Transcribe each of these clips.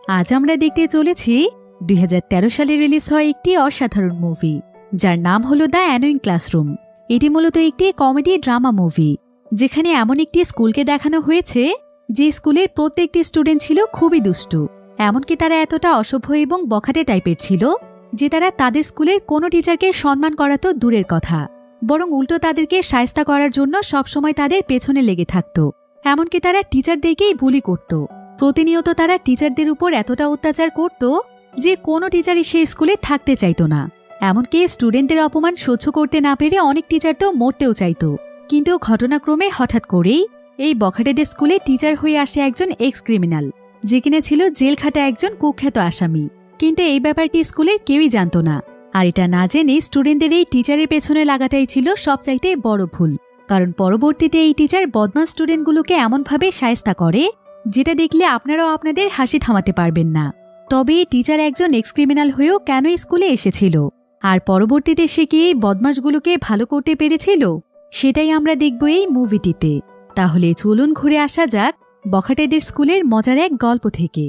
আজ আমরা দেখতে চলেছি 2013 সালে রিলিজ হয় একটি অসাধারণ মুভি, যার নাম হলো দ্য অ্যানোয়িং ক্লাসরুম। এটি মূলত একটি কমেডি ড্রামা মুভি, যেখানে এমন একটি স্কুলকে দেখানো হয়েছে যে স্কুলের প্রত্যেকটি স্টুডেন্ট ছিল খুবই দুষ্টু। এমনকি তারা এতটা অসভ্য এবং বখাটে টাইপের ছিল যে তারা তাদের স্কুলের কোনো টিচারকে সম্মান করা তো দূরের কথা, বরং উল্টো তাদেরকে শায়েস্তা করার জন্য সবসময় তাদের পেছনে লেগে থাকত। এমনকি তারা টিচারদেরকেই বুলি করত। প্রতিনিয়ত তারা টিচারদের উপর এতটা অত্যাচার করত যে কোনো টিচারই সেই স্কুলে থাকতে চাইত না। এমনকি স্টুডেন্টদের অপমান সহ্য করতে না পেরে অনেক টিচার তো মরতেও চাইত। কিন্তু ঘটনাক্রমে হঠাৎ করেই এই বখাটেদের স্কুলে টিচার হয়ে আসে একজন এক্স ক্রিমিনাল, যে কিনা ছিল জেল খাটা একজন কুখ্যাত আসামি। কিন্তু এই ব্যাপারটি স্কুলের কেউই জানত না। আর এটা না জেনে স্টুডেন্টদের এই টিচারের পেছনে লাগাটাই ছিল সবচাইতে বড় ভুল। কারণ পরবর্তীতে এই টিচার বদমাশ স্টুডেন্টগুলোকে এমনভাবে শায়েস্তা করে যেটা দেখলে আপনারাও আপনাদের হাসি থামাতে পারবেন না। তবে এই টিচার একজন এক্স ক্রিমিনাল হয়েও কেন স্কুলে এসেছিল, আর পরবর্তীতে সে কি এই বদমাশগুলোকে ভালো করতে পেরেছিল, সেটাই আমরা দেখব এই মুভিটিতে। তাহলে চলুন ঘুরে আসা যাক বখাটেদের স্কুলের মজার এক গল্প থেকে।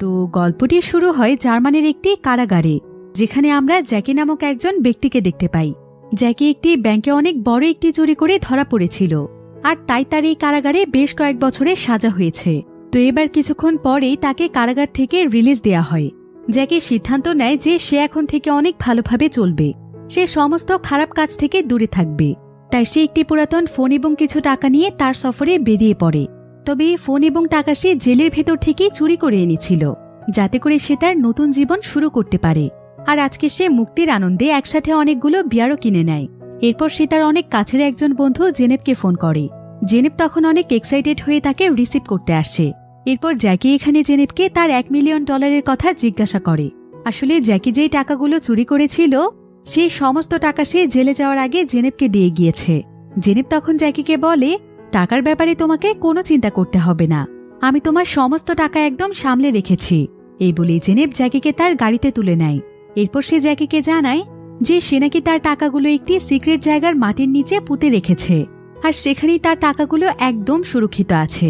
তো গল্পটি শুরু হয় জার্মানির একটি কারাগারে, যেখানে আমরা জ্যাকি নামক একজন ব্যক্তিকে দেখতে পাই। জ্যাকি একটি ব্যাংকে অনেক বড় একটি চুরি করে ধরা পড়েছিল, আর তাই তার এই কারাগারে বেশ কয়েক বছরের সাজা হয়েছে। তো এবার কিছুক্ষণ পরেই তাকে কারাগার থেকে রিলিজ দেয়া হয়। জ্যাকি সিদ্ধান্ত নেয় যে সে এখন থেকে অনেক ভালোভাবে চলবে, সে সমস্ত খারাপ কাজ থেকে দূরে থাকবে। তাই সে একটি পুরাতন ফোন এবং কিছু টাকা নিয়ে তার সফরে বেরিয়ে পড়ে। তবে এই ফোন এবং টাকা সে জেলের ভেতর থেকেই চুরি করে এনেছিল, যাতে করে সে তার নতুন জীবন শুরু করতে পারে। আর আজকে সে মুক্তির আনন্দে একসাথে অনেকগুলো বিয়ারও কিনে নেয়। এরপর সে তার অনেক কাছের একজন বন্ধু জেনেভকে ফোন করে। জেনেভ তখন অনেক এক্সাইটেড হয়ে তাকে রিসিভ করতে আসে। এরপর জ্যাকি এখানে জেনেভকে তার $1 মিলিয়ন কথা জিজ্ঞাসা করে। আসলে জ্যাকি যেই টাকাগুলো চুরি করেছিল সেই সমস্ত টাকা সে জেলে যাওয়ার আগে জেনেভকে দিয়ে গিয়েছে। জেনেভ তখন জ্যাকিকে বলে, টাকার ব্যাপারে তোমাকে কোনো চিন্তা করতে হবে না, আমি তোমার সমস্ত টাকা একদম সামলে রেখেছি। এই বলেই জেনেভ জ্যাকিকে তার গাড়িতে তুলে নেয়। এরপর সে জ্যাকিকে জানায় যে সে নাকি তার টাকাগুলো একটি সিক্রেট জায়গার মাটির নিচে পুঁতে রেখেছে, আর সেখানেই তার টাকাগুলো একদম সুরক্ষিত আছে।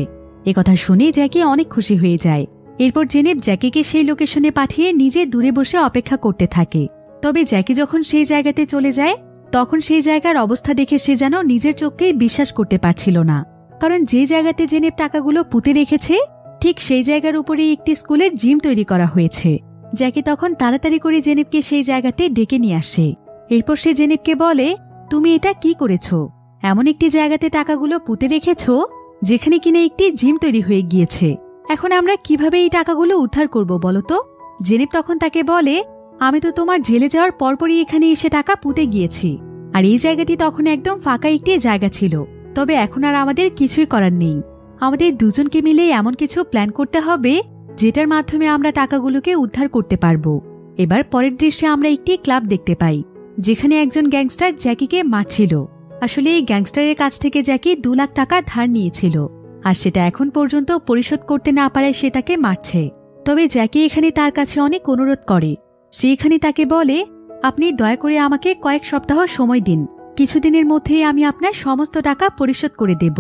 একথা শুনে জ্যাকি অনেক খুশি হয়ে যায়। এরপর জেনেভ জ্যাকিকে সেই লোকেশনে পাঠিয়ে নিজে দূরে বসে অপেক্ষা করতে থাকে। তবে জ্যাকি যখন সেই জায়গাতে চলে যায়, তখন সেই জায়গার অবস্থা দেখে সে যেন নিজের চোখকেই বিশ্বাস করতে পারছিল না। কারণ যে জায়গাতে জেনেভ টাকাগুলো পুঁতে রেখেছে, ঠিক সেই জায়গার উপরেই একটি স্কুলের জিম তৈরি করা হয়েছে। জ্যাকি তখন তাড়াতাড়ি করে জেনেভকে সেই জায়গাতে ডেকে নিয়ে আসে। এরপর সে জেনেভকে বলে, তুমি এটা কি করেছ? এমন একটি জায়গাতে টাকাগুলো পুঁতে রেখেছ যেখানে কিনা একটি জিম তৈরি হয়ে গিয়েছে। এখন আমরা কিভাবে এই টাকাগুলো উদ্ধার করব বলতো? জেনেভ তখন তাকে বলে, আমি তো তোমার জেলে যাওয়ার পরপরই এখানে এসে টাকা পুঁতে গিয়েছি, আর এই জায়গাটি তখন একদম ফাঁকা একটি জায়গা ছিল। তবে এখন আর আমাদের কিছুই করার নেই, আমাদের দুজনকে মিলে এমন কিছু প্ল্যান করতে হবে যেটার মাধ্যমে আমরা টাকাগুলোকে উদ্ধার করতে পারবো। এবার পরের দৃশ্যে আমরা একটি ক্লাব দেখতে পাই, যেখানে একজন গ্যাংস্টার জ্যাকিকে মারছিল। আসলে এই গ্যাংস্টারের কাছ থেকে জ্যাকি 2 লাখ টাকা ধার নিয়েছিল, আর সেটা এখন পর্যন্ত পরিশোধ করতে না পারায় সে তাকে মারছে। তবে জ্যাকি এখানে তার কাছে অনেক অনুরোধ করে। সে এখানে তাকে বলে, আপনি দয়া করে আমাকে কয়েক সপ্তাহ সময় দিন, কিছুদিনের মধ্যেই আমি আপনার সমস্ত টাকা পরিশোধ করে দেব।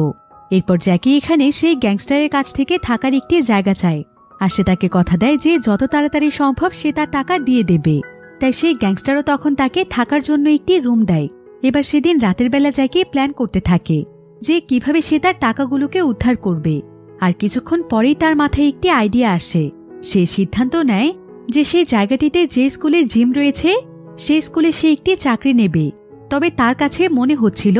এরপর জ্যাকি এখানে সেই গ্যাংস্টারের কাছ থেকে থাকার একটি জায়গা চায়, আর সে তাকে কথা দেয় যে যত তাড়াতাড়ি সম্ভব সে তার টাকা দিয়ে দেবে। তাই সেই গ্যাংস্টারও তখন তাকে থাকার জন্য একটি রুম দেয়। এবার সেদিন রাতের বেলা জ্যাকি প্ল্যান করতে থাকে যে কিভাবে সে তার টাকাগুলোকে উদ্ধার করবে। আর কিছুক্ষণ পরেই তার মাথায় একটি আইডিয়া আসে। সে সিদ্ধান্ত নেয় যে সেই জায়গাটিতে যে স্কুলে জিম রয়েছে সেই স্কুলে সে একটি চাকরি নেবে। তবে তার কাছে মনে হচ্ছিল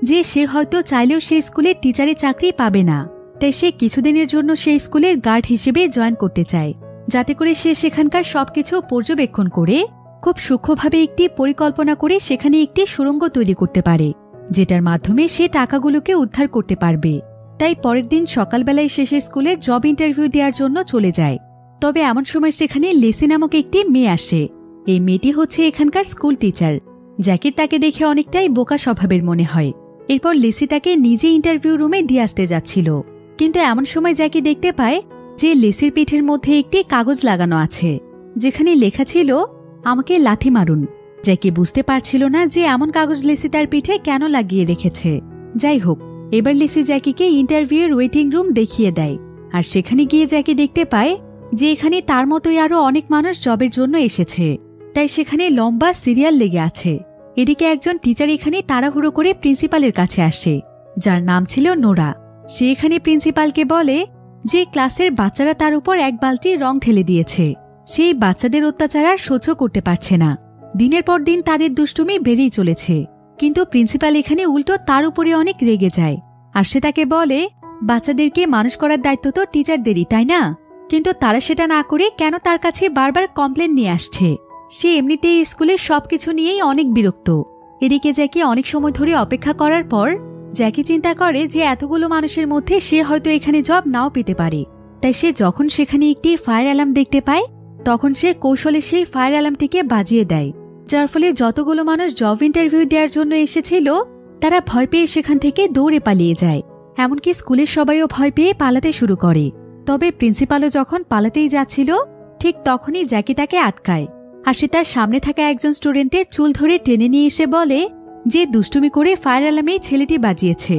যে সে হয়তো চাইলেও সেই স্কুলের টিচারের চাকরি পাবে না। তাই সে কিছুদিনের জন্য সেই স্কুলের গার্ড হিসেবে জয়েন করতে চায়, যাতে করে সে সেখানকার সবকিছু পর্যবেক্ষণ করে খুব সূক্ষ্মভাবে একটি পরিকল্পনা করে সেখানে একটি সুড়ঙ্গ তৈরি করতে পারে, যেটার মাধ্যমে সে টাকাগুলোকে উদ্ধার করতে পারবে। তাই পরের দিন সকালবেলায় সে স্কুলের জব ইন্টারভিউ দেওয়ার জন্য চলে যায়। তবে এমন সময় সেখানে লেসি নামক একটি মেয়ে আসে। এই মেয়েটি হচ্ছে এখানকার স্কুল টিচার। জ্যাকির তাকে দেখে অনেকটাই বোকা স্বভাবের মনে হয়। এরপর লেসি তাকে নিজে ইন্টারভিউ রুমে দিয়ে আসতে যাচ্ছিল, কিন্তু এমন সময় জ্যাকি দেখতে পায় যে লেসির পিঠের মধ্যে একটি কাগজ লাগানো আছে, যেখানে লেখা ছিল, আমাকে লাথি মারুন। জ্যাকি বুঝতে পারছিল না যে এমন কাগজ লেসি তার পিঠে কেন লাগিয়ে রেখেছে। যাই হোক, এবার লিসি জ্যাকিকে ইন্টারভিউয়ের ওয়েটিং রুম দেখিয়ে দেয়, আর সেখানে গিয়ে জ্যাকি দেখতে পায় যে এখানে তার মতোই আরো অনেক মানুষ জবের জন্য এসেছে, তাই সেখানে লম্বা সিরিয়াল লেগে আছে। এদিকে একজন টিচার এখানে তাড়াহুড়ো করে প্রিন্সিপালের কাছে আসে, যার নাম ছিল নোরা। সে এখানে প্রিন্সিপালকে বলে যে ক্লাসের বাচ্চারা তার উপর এক বালতি রং ঢেলে দিয়েছে। সেই বাচ্চাদের অত্যাচার আর সহ্য করতে পারছে না। দিনের পর দিন তাদের দুষ্টুমি বেড়েই চলেছে, কিন্তু প্রিন্সিপাল এখানে উল্টো তার উপরে অনেক রেগে যায়। আর সে তাকে বলে, বাচ্চাদেরকে মানুষ করার দায়িত্ব তো টিচারদেরই, তাই না? কিন্তু তারা সেটা না করে কেন তার কাছে বারবার কমপ্লেন নিয়ে আসছে? সে এমনিতেই স্কুলের সবকিছু নিয়েই অনেক বিরক্ত। এদিকে জ্যাকি অনেক সময় ধরে অপেক্ষা করার পর জ্যাকি চিন্তা করে যে এতগুলো মানুষের মধ্যে সে হয়তো এখানে জব নাও পেতে পারে। তাই সে যখন সেখানে একটি ফায়ার অ্যালার্ম দেখতে পায়, তখন সে কৌশলে সেই ফায়ার অ্যালার্মটিকে বাজিয়ে দেয়, যার ফলে যতগুলো মানুষ জব ইন্টারভিউ দেওয়ার জন্য এসেছিল তারা ভয় পেয়ে সেখান থেকে দৌড়ে পালিয়ে যায়। এমনকি স্কুলের সবাইও ভয় পেয়ে পালাতে শুরু করে। তবে প্রিন্সিপালও যখন পালাতেই যাচ্ছিল, ঠিক তখনই জ্যাকি তাকে আটকায়। আর সে তার সামনে থাকা একজন স্টুডেন্টের চুল ধরে টেনে নিয়ে এসে বলে যে দুষ্টুমি করে ফায়ার অ্যালার্মে ছেলেটি বাজিয়েছে।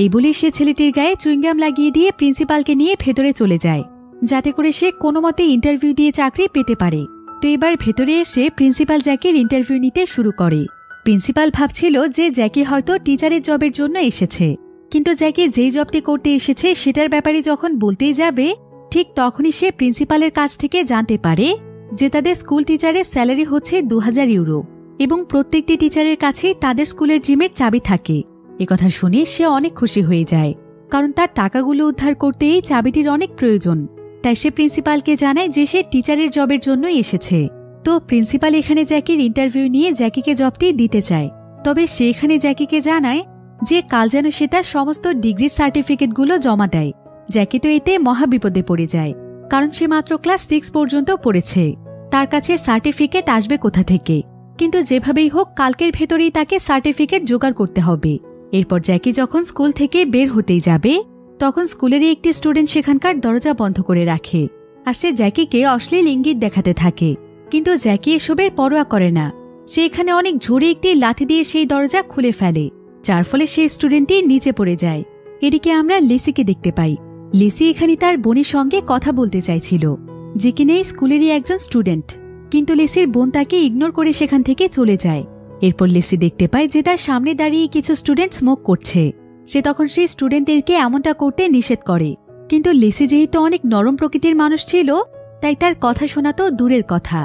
এই বলে সে ছেলেটির গায়ে চুইংগাম লাগিয়ে দিয়ে প্রিন্সিপালকে নিয়ে ভেতরে চলে যায়, যাতে করে সে কোনো মতে ইন্টারভিউ দিয়ে চাকরি পেতে পারে। তো এবার ভেতরে এসে প্রিন্সিপাল জ্যাকির ইন্টারভিউ নিতে শুরু করে। প্রিন্সিপাল ভাবছিল যে জ্যাকি হয়তো টিচারের জবের জন্য এসেছে, কিন্তু জ্যাকি যেই জবটি করতে এসেছে সেটার ব্যাপারে যখন বলতেই যাবে, ঠিক তখনই সে প্রিন্সিপালের কাছ থেকে জানতে পারে যে তাদের স্কুল টিচারের স্যালারি হচ্ছে 2000 ইউরো এবং প্রত্যেকটি টিচারের কাছেই তাদের স্কুলের জিমের চাবি থাকে। একথা শুনে সে অনেক খুশি হয়ে যায়, কারণ তার টাকাগুলো উদ্ধার করতে এই চাবিটির অনেক প্রয়োজন। তাই সে প্রিন্সিপালকে জানায় যে সে টিচারের জবের জন্যই এসেছে। তো প্রিন্সিপাল এখানে জ্যাকির ইন্টারভিউ নিয়ে জ্যাকিকে জবটি দিতে চায়। তবে সে এখানে জ্যাকিকে জানায় যে কাল যেন সে তার সমস্ত ডিগ্রি সার্টিফিকেটগুলো জমা দেয়। জ্যাকি তো এতে মহাবিপদে পড়ে যায়, কারণ সে মাত্র ক্লাস 6 পর্যন্ত পড়েছে। তার কাছে সার্টিফিকেট আসবে কোথা থেকে? কিন্তু যেভাবেই হোক কালকের ভেতরেই তাকে সার্টিফিকেট জোগাড় করতে হবে। এরপর জ্যাকি যখন স্কুল থেকে বের হতেই যাবে, তখন স্কুলেরই একটি স্টুডেন্ট সেখানকার দরজা বন্ধ করে রাখে, আর সে জ্যাকিকে অশ্লীল ইঙ্গিত দেখাতে থাকে। কিন্তু জ্যাকি এসবের পরোয়া করে না। সে এখানে অনেক জোরে একটি লাথি দিয়ে সেই দরজা খুলে ফেলে, যার ফলে সেই স্টুডেন্টটি নিচে পড়ে যায়। এদিকে আমরা লিসিকে দেখতে পাই। লিসি এখানে তার বোনের সঙ্গে কথা বলতে চাইছিল, যে কিনা এই স্কুলেরই একজন স্টুডেন্ট, কিন্তু লিসির বোন তাকে ইগনোর করে সেখান থেকে চলে যায়। এরপর লিসি দেখতে পায় যে তার সামনে দাঁড়িয়ে কিছু স্টুডেন্ট স্মোক করছে। সে তখন সেই স্টুডেন্টদেরকে এমনটা করতে নিষেধ করে, কিন্তু লিসি যেহেতু অনেক নরম প্রকৃতির মানুষ ছিল, তাই তার কথা শোনা তো দূরের কথা,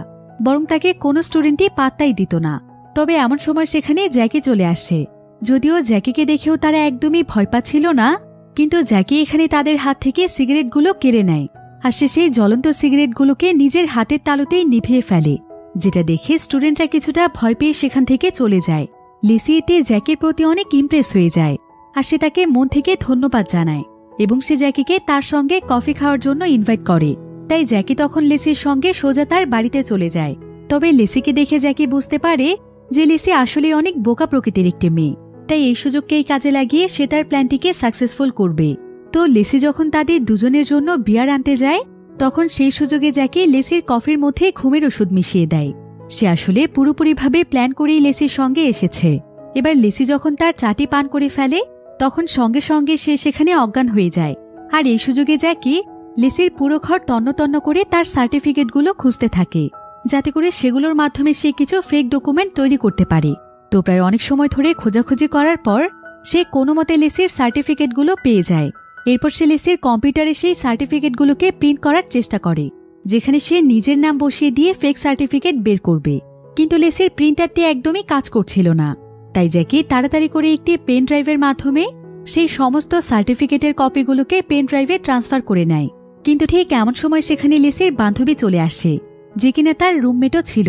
বরং তাকে কোনো স্টুডেন্টই পাত্তাই দিত না। তবে এমন সময় সেখানে জ্যাকি চলে আসে। যদিও জ্যাকিকে দেখেও তারা একদমই ভয় পাচ্ছিল না, কিন্তু জ্যাকি এখানে তাদের হাত থেকে সিগারেটগুলো কেড়ে নেয়, আর সে সেই জ্বলন্ত সিগারেটগুলোকে নিজের হাতের তালুতেই নিভিয়ে ফেলে, যেটা দেখে স্টুডেন্টরা কিছুটা ভয় পেয়ে সেখান থেকে চলে যায়। লিসি এতে জ্যাকির প্রতি অনেক ইমপ্রেস হয়ে যায়, আর সে তাকে মন থেকে ধন্যবাদ জানায় এবং সে জ্যাকিকে তার সঙ্গে কফি খাওয়ার জন্য ইনভাইট করে। তাই জ্যাকি তখন লিসির সঙ্গে সোজা তার বাড়িতে চলে যায়। তবে লিসিকে দেখে জ্যাকি বুঝতে পারে যে লিসি আসলে অনেক বোকা প্রকৃতির একটি মেয়ে, তাই এই সুযোগকেই কাজে লাগিয়ে সে তার প্ল্যানটিকে সাকসেসফুল করবে। তো লিসি যখন তাদের দুজনের জন্য বিয়ার আনতে যায়, তখন সেই সুযোগে জ্যাকি লিসির কফির মধ্যে ঘুমের ওষুধ মিশিয়ে দেয়। সে আসলে পুরোপুরিভাবে প্ল্যান করেই লিসির সঙ্গে এসেছে। এবার লিসি যখন তার চাটি পান করে ফেলে, তখন সঙ্গে সঙ্গে সে সেখানে অজ্ঞান হয়ে যায়। আর এই সুযোগে জ্যাকি লিসির পুরো ঘর তন্ন তন্ন করে তার সার্টিফিকেটগুলো খুঁজতে থাকে, যাতে করে সেগুলোর মাধ্যমে সে কিছু ফেক ডকুমেন্ট তৈরি করতে পারে। তো প্রায় অনেক সময় ধরে খোঁজাখুঁজি করার পর সে কোনো মতে লিসির সার্টিফিকেটগুলো পেয়ে যায়। এরপর সে লিসির কম্পিউটারে সেই সার্টিফিকেটগুলোকে প্রিন্ট করার চেষ্টা করে, যেখানে সে নিজের নাম বসিয়ে দিয়ে ফেক সার্টিফিকেট বের করবে। কিন্তু লিসির প্রিন্টারটি একদমই কাজ করছিল না। তাই জ্যাকি তাড়াতাড়ি করে একটি পেন ড্রাইভের মাধ্যমে সেই সমস্ত সার্টিফিকেটের কপিগুলোকে পেন ড্রাইভে ট্রান্সফার করে নেয়। কিন্তু ঠিক এমন সময় সেখানে লিসির বান্ধবী চলে আসে, যে কিনা তার রুমমেটও ছিল।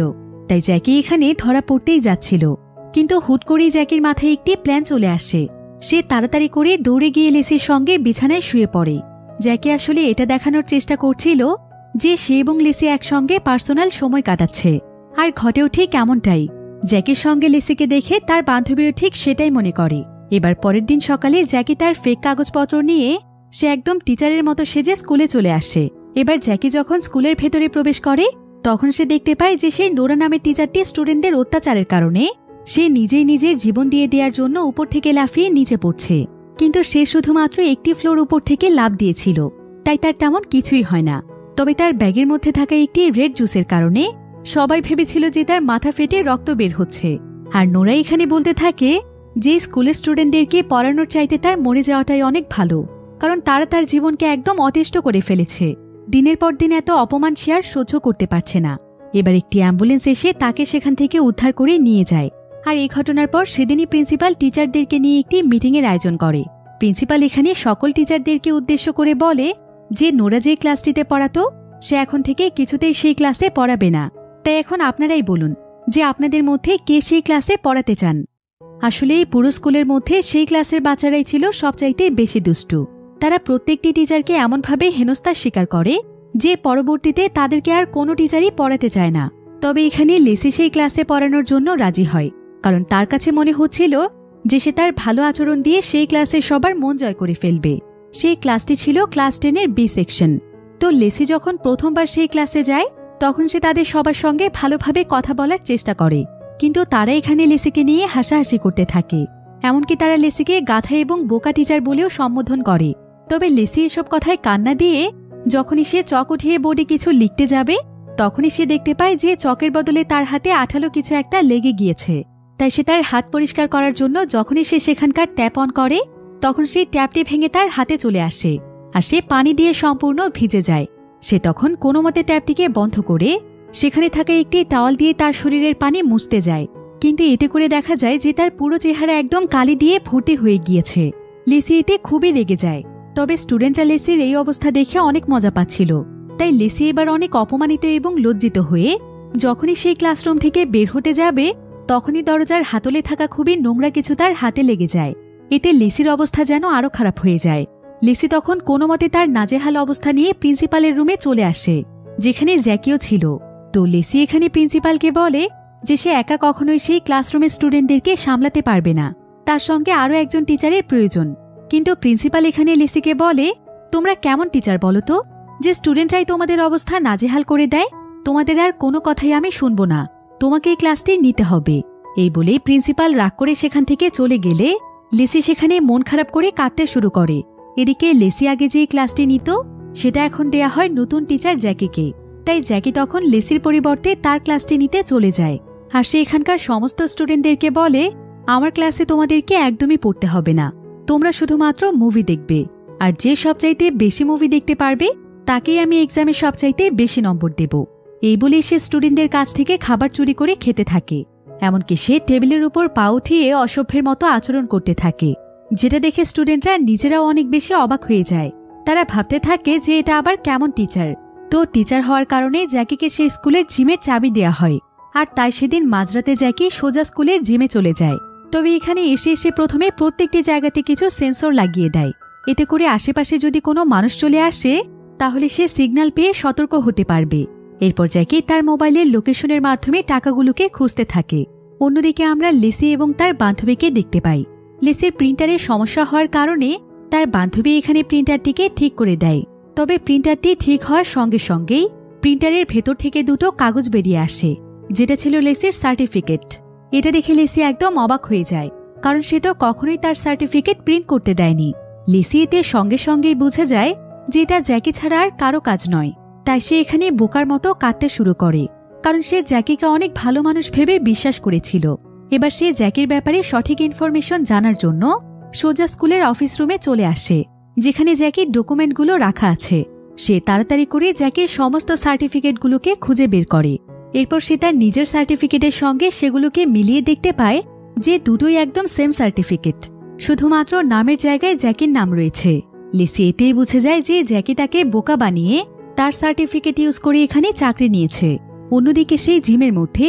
তাই জ্যাকি এখানে ধরা পড়তেই যাচ্ছিল, কিন্তু হুট করেই জ্যাকির মাথায় একটি প্ল্যান চলে আসে। সে তাড়াতাড়ি করে দৌড়ে গিয়ে লিসির সঙ্গে বিছানায় শুয়ে পড়ে। জ্যাকি আসলে এটা দেখানোর চেষ্টা করছিল যে সে এবং লিসি একসঙ্গে পার্সোনাল সময় কাটাচ্ছে, আর ঘটেও ঠিক এমনটাই। জ্যাকির সঙ্গে লিসিকে দেখে তার বান্ধবীও ঠিক সেটাই মনে করে। এবার পরের দিন সকালে জ্যাকি তার ফেক কাগজপত্র নিয়ে সে একদম টিচারের মতো সেজে স্কুলে চলে আসে। এবার জ্যাকি যখন স্কুলের ভেতরে প্রবেশ করে, তখন সে দেখতে পায় যে সেই নোরা নামের টিচারটি স্টুডেন্টদের অত্যাচারের কারণে সে নিজেই নিজের জীবন দিয়ে দেওয়ার জন্য উপর থেকে লাফিয়ে নিচে পড়ছে। কিন্তু সে শুধুমাত্র একটি ফ্লোর উপর থেকে লাফ দিয়েছিল, তাই তার তেমন কিছুই হয় না। তবে তার ব্যাগের মধ্যে থাকা একটি রেড জুসের কারণে সবাই ভেবেছিল যে তার মাথা ফেটে রক্ত বের হচ্ছে। আর নোরা এখানে বলতে থাকে যে স্কুলের স্টুডেন্টদেরকে পড়ানোর চাইতে তার মরে যাওয়াটাই অনেক ভালো, কারণ তারা তার জীবনকে একদম অতিষ্ঠ করে ফেলেছে। দিনের পর দিন এত অপমান সে আর সহ্য করতে পারছে না। এবার একটি অ্যাম্বুলেন্স এসে তাকে সেখান থেকে উদ্ধার করে নিয়ে যায়। আর এই ঘটনার পর সেদিনই প্রিন্সিপাল টিচারদেরকে নিয়ে একটি মিটিংয়ের আয়োজন করে। প্রিন্সিপাল এখানে সকল টিচারদেরকে উদ্দেশ্য করে বলে যে নোরা যে ক্লাসটিতে পড়াতো সে এখন থেকে কিছুতেই সেই ক্লাসে পড়াবে না। তাই এখন আপনারাই বলুন যে আপনাদের মধ্যে কে সেই ক্লাসে পড়াতে চান। আসলে এই পুরো স্কুলের মধ্যে সেই ক্লাসের বাচ্চারাই ছিল সবচাইতে বেশি দুষ্টু। তারা প্রত্যেকটি টিচারকে এমনভাবে হেনস্থার শিকার করে যে পরবর্তীতে তাদেরকে আর কোনো টিচারই পড়াতে চায় না। তবে এখানে লেসি সেই ক্লাসে পড়ানোর জন্য রাজি হয়, কারণ তার কাছে মনে হচ্ছিল যে সে তার ভালো আচরণ দিয়ে সেই ক্লাসে সবার মন জয় করে ফেলবে। সেই ক্লাসটি ছিল ক্লাস 10-এর বি সেকশন। তো লেসি যখন প্রথমবার সেই ক্লাসে যায় তখন সে তাদের সবার সঙ্গে ভালোভাবে কথা বলার চেষ্টা করে, কিন্তু তারা এখানে লেসিকে নিয়ে হাসাহাসি করতে থাকে। এমনকি তারা লেসিকে গাধা এবং বোকা টিচার বলেও সম্বোধন করে। তবে লেসি এসব কথায় কান্না দিয়ে যখনই সে চক উঠিয়ে বোর্ডে কিছু লিখতে যাবে তখনই সে দেখতে পায় যে চকের বদলে তার হাতে আঠালো কিছু একটা লেগে গিয়েছে। তাই সে তার হাত পরিষ্কার করার জন্য যখনই সে সেখানকার ট্যাপ অন করে তখন সেই ট্যাপটি ভেঙে তার হাতে চলে আসে আর সে পানি দিয়ে সম্পূর্ণ ভিজে যায়। সে তখন কোনো মতে ট্যাপটিকে বন্ধ করে সেখানে থাকা একটি টাওয়াল দিয়ে তার শরীরের পানি মুছতে যায়, কিন্তু এতে করে দেখা যায় যে তার পুরো চেহারা একদম কালি দিয়ে ভর্তি হয়ে গিয়েছে। লেসি এতে খুবই রেগে যায়। তবে স্টুডেন্টরা লেসির এই অবস্থা দেখে অনেক মজা পাচ্ছিল, তাই লেসি এবার অনেক অপমানিত এবং লজ্জিত হয়ে যখনই সেই ক্লাসরুম থেকে বের হতে যাবে তখনই দরজার হাতলে থাকা খুবই নোংরা কিছু তার হাতে লেগে যায়। এতে লেসির অবস্থা যেন আরো খারাপ হয়ে যায়। লেসি তখন কোনো মতে তার নাজেহাল অবস্থা নিয়ে প্রিন্সিপালের রুমে চলে আসে, যেখানে জ্যাকিও ছিল। তো লেসি এখানে প্রিন্সিপালকে বলে যে সে একা কখনোই সেই ক্লাসরুমের স্টুডেন্টদেরকে সামলাতে পারবে না, তার সঙ্গে আরও একজন টিচারের প্রয়োজন। কিন্তু প্রিন্সিপাল এখানে লেসিকে বলে তোমরা কেমন টিচার বলো তো, যে স্টুডেন্টরাই তোমাদের অবস্থা নাজেহাল করে দেয়? তোমাদের আর কোনো কথাই আমি শুনবো না, তোমাকে এই ক্লাসটি নিতে হবে। এই বলেই প্রিন্সিপাল রাগ করে সেখান থেকে চলে গেলে লেসি সেখানে মন খারাপ করে কাঁদতে শুরু করে। এদিকে লেসি আগে যে ক্লাসটি নিত সেটা এখন দেয়া হয় নতুন টিচার জ্যাকিকে। তাই জ্যাকি তখন লেসির পরিবর্তে তার ক্লাসটি নিতে চলে যায়। আর সে এখানকার সমস্ত স্টুডেন্টদেরকে বলে আমার ক্লাসে তোমাদেরকে একদমই পড়তে হবে না, তোমরা শুধুমাত্র মুভি দেখবে, আর যে সবচাইতে বেশি মুভি দেখতে পারবে তাকেই আমি এক্সামে সবচাইতে বেশি নম্বর দেব। এই বলেই সে স্টুডেন্টদের কাছ থেকে খাবার চুরি করে খেতে থাকে। এমনকি সে টেবিলের উপর পা উঠিয়ে অসভ্যের মতো আচরণ করতে থাকে, যেটা দেখে স্টুডেন্টরা নিজেরাও অনেক বেশি অবাক হয়ে যায়। তারা ভাবতে থাকে যে এটা আবার কেমন টিচার। তো টিচার হওয়ার কারণে জ্যাকিকে সেই স্কুলের জিমের চাবি দেয়া হয়, আর তাই সেদিন মাঝরাতে জ্যাকি সোজা স্কুলের জিমে চলে যায়। তবে এখানে এসে এসে প্রথমে প্রত্যেকটি জায়গাতে কিছু সেন্সর লাগিয়ে দেয়, এতে করে আশেপাশে যদি কোনো মানুষ চলে আসে তাহলে সে সিগন্যাল পেয়ে সতর্ক হতে পারবে। এরপর জ্যাকি তার মোবাইলের লোকেশনের মাধ্যমে টাকাগুলোকে খুঁজতে থাকে। অন্যদিকে আমরা লেসি এবং তার বান্ধবীকে দেখতে পাই। লেসির প্রিন্টারের সমস্যা হওয়ার কারণে তার বান্ধবী এখানে প্রিন্টারটিকে ঠিক করে দেয়। তবে প্রিন্টারটি ঠিক হওয়ার সঙ্গে সঙ্গেই প্রিন্টারের ভেতর থেকে দুটো কাগজ বেরিয়ে আসে, যেটা ছিল লেসির সার্টিফিকেট। এটা দেখে লেসি একদম অবাক হয়ে যায়, কারণ সে তো কখনোই তার সার্টিফিকেট প্রিন্ট করতে দেয়নি। লেসি এতে সঙ্গে সঙ্গেই বুঝে যায় যে এটা জ্যাকি ছাড়া আর কারো কাজ নয়। তাই সে এখানে বোকার মতো কাঁদতে শুরু করে, কারণ সে জ্যাকিকে অনেক ভালো মানুষ ভেবে বিশ্বাস করেছিল। এবার সে জ্যাকির ব্যাপারে সঠিক ইনফরমেশন জানার জন্য সোজা স্কুলের অফিস রুমে চলে আসে, যেখানে জ্যাকির ডকুমেন্টগুলো রাখা আছে। সে তাড়াতাড়ি করে জ্যাকির সমস্ত সার্টিফিকেটগুলোকে খুঁজে বের করে। এরপর সে তার নিজের সার্টিফিকেটের সঙ্গে সেগুলোকে মিলিয়ে দেখতে পায় যে দুটোই একদম সেম সার্টিফিকেট, শুধুমাত্র নামের জায়গায় জ্যাকির নাম রয়েছে। লেসি এতেই বুঝে যায় যে জ্যাকি তাকে বোকা বানিয়ে তার সার্টিফিকেট ইউজ করে এখানে চাকরি নিয়েছে। অন্যদিকে সেই জিমের মধ্যে